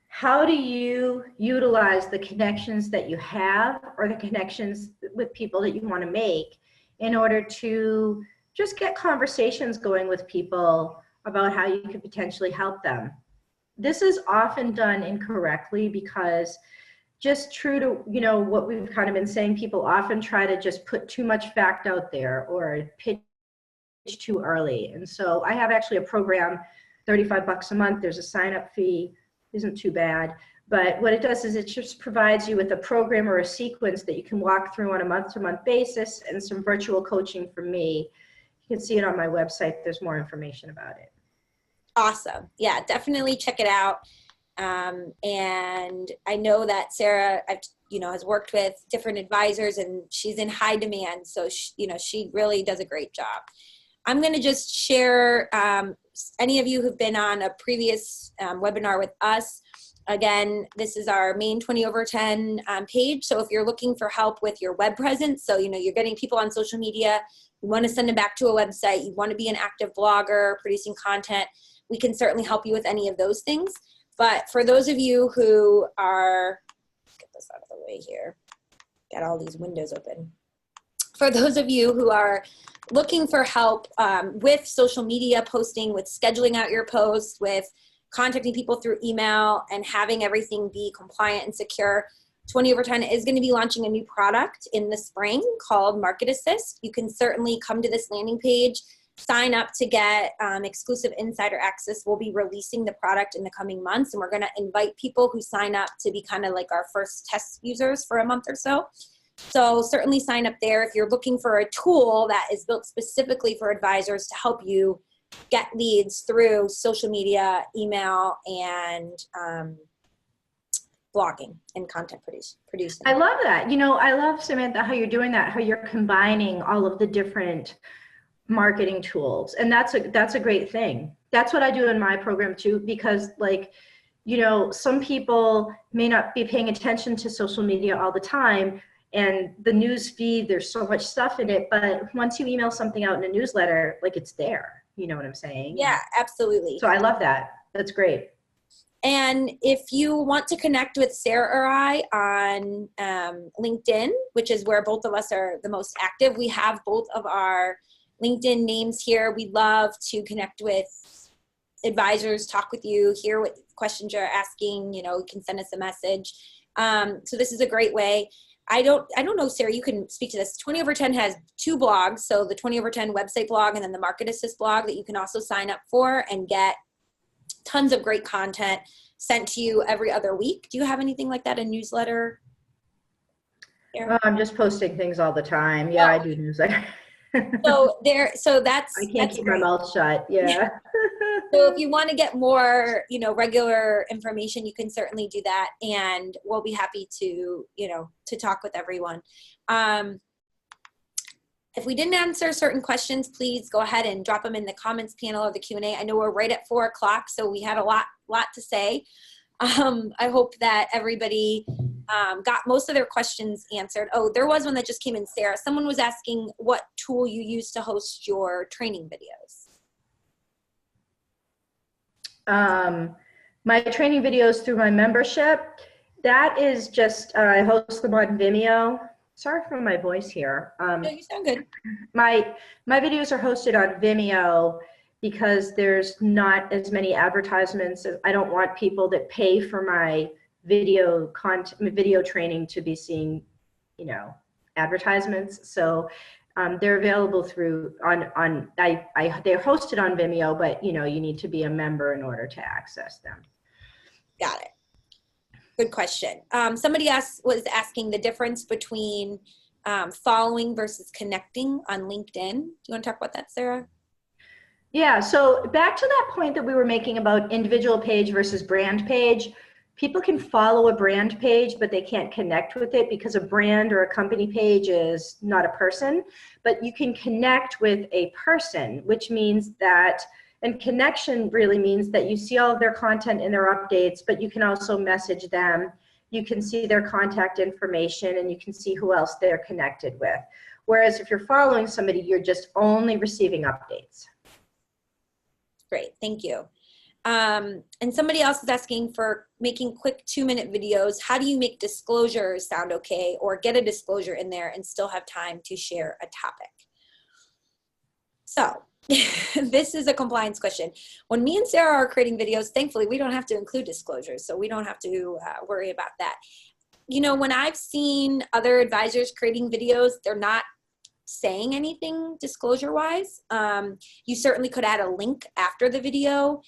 how do you utilize the connections that you have or the connections with people that you want to make in order to just get conversations going with people about how you could potentially help them? This is often done incorrectly because, just true to, you know, what we've kind of been saying, people often try to just put too much fact out there or pitch too early. And so I have actually a program, $35 a month. There's a sign up fee, isn't too bad. But what it does is it just provides you with a program or a sequence that you can walk through on a month-to-month basis, and some virtual coaching from me. You can see it on my website. There's more information about it. Awesome. Yeah, definitely check it out. And I know that Sarah, has worked with different advisors, and she's in high demand. So, she really does a great job. I'm going to just share any of you who've been on a previous webinar with us. Again, this is our main 20 over 10 page. So if you're looking for help with your web presence, so, you're getting people on social media, you want to send them back to a website, you want to be an active blogger, producing content, we can certainly help you with any of those things. But for those of you who are, let's get this out of the way here, got all these windows open. For those of you who are looking for help with social media posting, with scheduling out your posts, with contacting people through email and having everything be compliant and secure, 20 over 10 is going to be launching a new product in the spring called Market Assist. You can certainly come to this landing page, sign up to get exclusive insider access. We'll be releasing the product in the coming months, and we're going to invite people who sign up to be kind of like our first test users for a month or so. So certainly sign up there if you're looking for a tool that is built specifically for advisors to help you get leads through social media, email, and blogging and content producing. I love that. You know, I love, Samantha, how you're doing that, how you're combining all of the different marketing tools. And that's a great thing. That's what I do in my program too, because like, you know, some people may not be paying attention to social media all the time, and the news feed, there's so much stuff in it, but once you email something out in a newsletter, like it's there, you know what I'm saying? Yeah, absolutely. So I love that. That's great. And if you want to connect with Sarah or I on LinkedIn, which is where both of us are the most active, we have both of our LinkedIn names here. We love to connect with advisors, talk with you, hear what questions you're asking, you know, you can send us a message. So this is a great way. I don't know, Sarah, you can speak to this. 20 over 10 has two blogs. So the 20 over 10 website blog and then the Market Assist blog that you can also sign up for and get tons of great content sent to you every other week. Do you have anything like that, a newsletter? I'm just posting things all the time. Yeah, I do newsletter. So that's I can't keep my mouth shut. Yeah. So if you want to get more, you know, regular information, you can certainly do that, and we'll be happy to, you know, to talk with everyone. If we didn't answer certain questions, please go ahead and drop them in the comments panel or the Q&A. I know we're right at 4 o'clock, so we had a lot to say. I hope that everybody got most of their questions answered. Oh, there was one that just came in, Sarah. Someone was asking what tool you use to host your training videos. My training videos through my membership, that is just, I host them on Vimeo. Sorry for my voice here. No, you sound good. My videos are hosted on Vimeo because there's not as many advertisements. I don't want people that pay for my video content, video training to be seeing, you know, advertisements. So they're available through they're hosted on Vimeo, but you know, you need to be a member in order to access them. Got it. Good question. Somebody was asking the difference between following versus connecting on LinkedIn. Do you want to talk about that, Sarah? Yeah, so back to that point that we were making about individual page versus brand page. People can follow a brand page, but they can't connect with it because a brand or a company page is not a person. But you can connect with a person, which means that, and connection really means that you see all of their content and their updates, but you can also message them. You can see their contact information, and you can see who else they're connected with. Whereas if you're following somebody, you're just only receiving updates. Great, thank you. And somebody else is asking for making quick 2-minute videos. How do you make disclosures sound okay, or get a disclosure in there and still have time to share a topic? So this is a compliance question. When me and Sarah are creating videos, thankfully we don't have to include disclosures, so we don't have to worry about that. You know, when I've seen other advisors creating videos, they're not saying anything disclosure-wise. You certainly could add a link after the video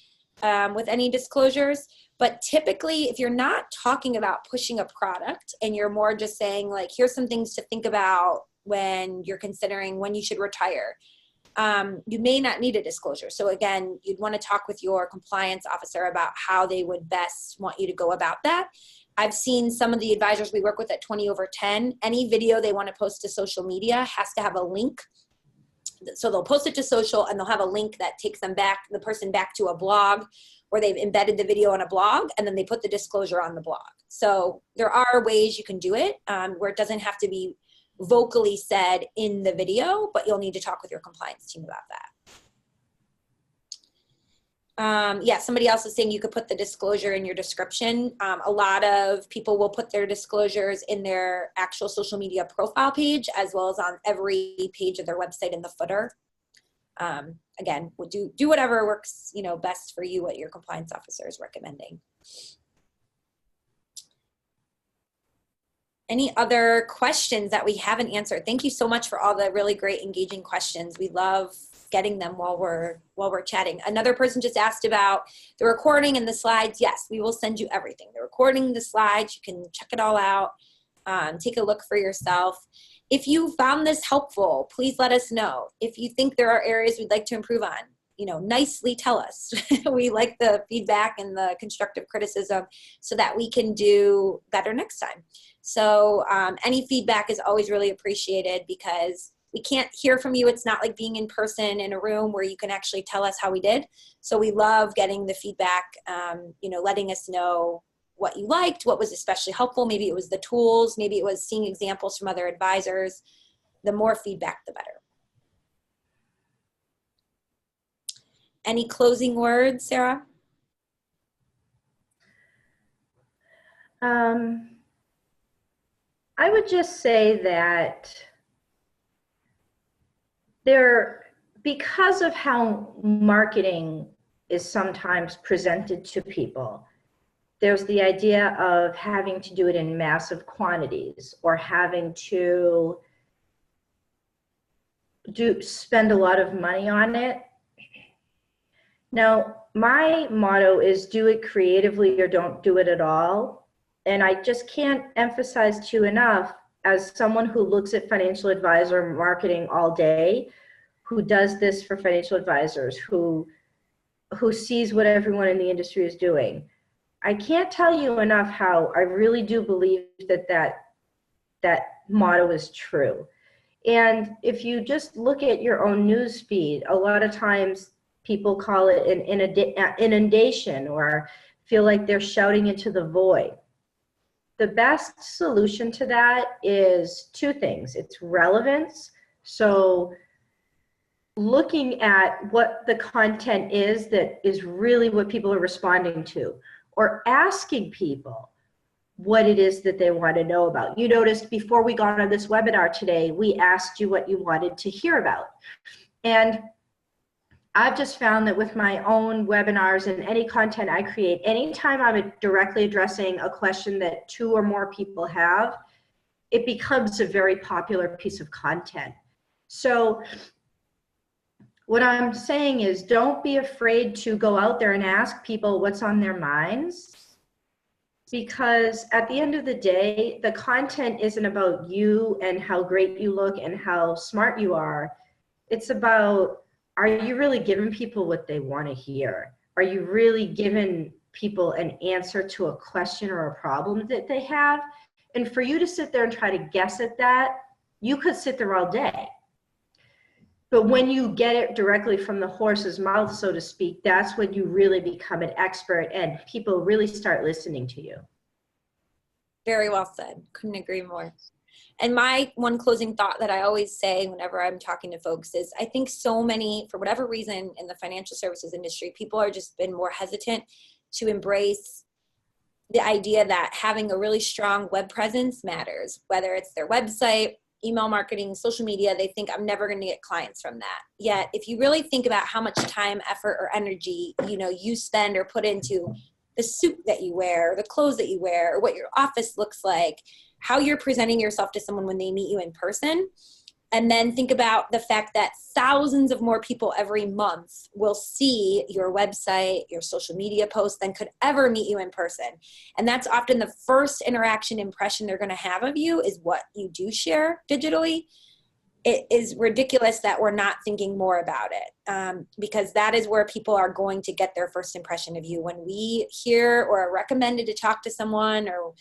with any disclosures, but typically if you're not talking about pushing a product and you're more just saying like, here's some things to think about when you're considering when you should retire, you may not need a disclosure. So again, you'd want to talk with your compliance officer about how they would best want you to go about that. I've seen some of the advisors we work with at 20 over 10, any video they want to post to social media has to have a link. So they'll post it to social and they'll have a link that takes them back, the person back to a blog where they've embedded the video on a blog, and then they put the disclosure on the blog. So there are ways you can do it where it doesn't have to be vocally said in the video, but you'll need to talk with your compliance team about that. Yeah, somebody else is saying you could put the disclosure in your description. A lot of people will put their disclosures in their actual social media profile page, as well as on every page of their website in the footer. Again, we'll do whatever works, you know, best for you, what your compliance officer is recommending. Any other questions that we haven't answered? Thank you so much for all the really great engaging questions. We love getting them while we're chatting. Another person just asked about the recording and the slides. Yes, we will send you everything. The recording, the slides, you can check it all out. Take a look for yourself. If you found this helpful, please let us know. If you think there are areas we'd like to improve on, nicely tell us. We like the feedback and the constructive criticism so that we can do better next time. So any feedback is always really appreciated because we can't hear from you. It's not like being in person in a room where you can actually tell us how we did. So we love getting the feedback, letting us know what you liked, what was especially helpful. Maybe it was the tools, maybe it was seeing examples from other advisors. The more feedback, the better. Any closing words, Sarah? I would just say that because of how marketing is sometimes presented to people, there's the idea of having to do it in massive quantities or having to spend a lot of money on it. Now, my motto is do it creatively or don't do it at all. And I just can't emphasize to you enough, as someone who looks at financial advisor marketing all day, who does this for financial advisors, who sees what everyone in the industry is doing. I can't tell you enough how I really do believe that motto is true. And if you just look at your own news feed, a lot of times people call it an inundation or feel like they're shouting into the void. The best solution to that is two things. It's relevance. So looking at what the content is that is really what people are responding to, or asking people what it is that they want to know about. You noticed before we got on this webinar today, we asked you what you wanted to hear about. And I've just found that with my own webinars and any content I create, anytime I'm directly addressing a question that 2 or more people have, it becomes a very popular piece of content. So what I'm saying is don't be afraid to go out there and ask people what's on their minds, because at the end of the day, the content isn't about you and how great you look and how smart you are. It's about, are you really giving people what they want to hear? Are you really giving people an answer to a question or a problem that they have? And for you to sit there and try to guess at that, you could sit there all day. But when you get it directly from the horse's mouth, so to speak, that's when you really become an expert and people really start listening to you. Very well said. Couldn't agree more. And my one closing thought that I always say whenever I'm talking to folks is I think so many, for whatever reason in the financial services industry, people are just been more hesitant to embrace the idea that having a really strong web presence matters, whether it's their website, email marketing, social media. They think I'm never going to get clients from that. Yet if you really think about how much time, effort, or energy, you spend or put into the suit that you wear, the clothes that you wear, or what your office looks like, how you're presenting yourself to someone when they meet you in person. And then think about the fact that thousands of more people every month will see your website, your social media posts than could ever meet you in person. And that's often the first interaction impression they're going to have of you is what you do share digitally. It is ridiculous that we're not thinking more about it, because that is where people are going to get their first impression of you. When we hear or are recommended to talk to someone or,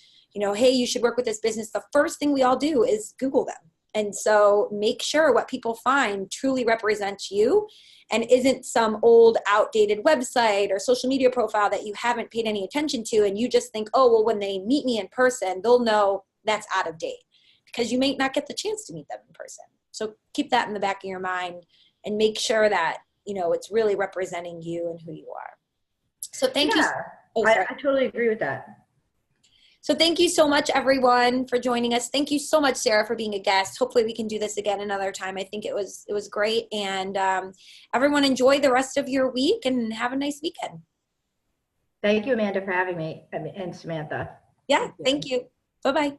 hey, you should work with this business, the first thing we all do is Google them. And so make sure what people find truly represents you and isn't some old outdated website or social media profile that you haven't paid any attention to. And you just think, oh, well, when they meet me in person, they'll know that's out of date, because you may not get the chance to meet them in person. So keep that in the back of your mind and make sure that, it's really representing you and who you are. So thank you. Oh, I totally agree with that. So thank you so much, everyone, for joining us. Thank you so much, Sarah, for being a guest. Hopefully we can do this again another time. I think it was great. And everyone, enjoy the rest of your week and have a nice weekend. Thank you, Amanda, for having me, and Samantha. Yeah, thank you. Bye-bye.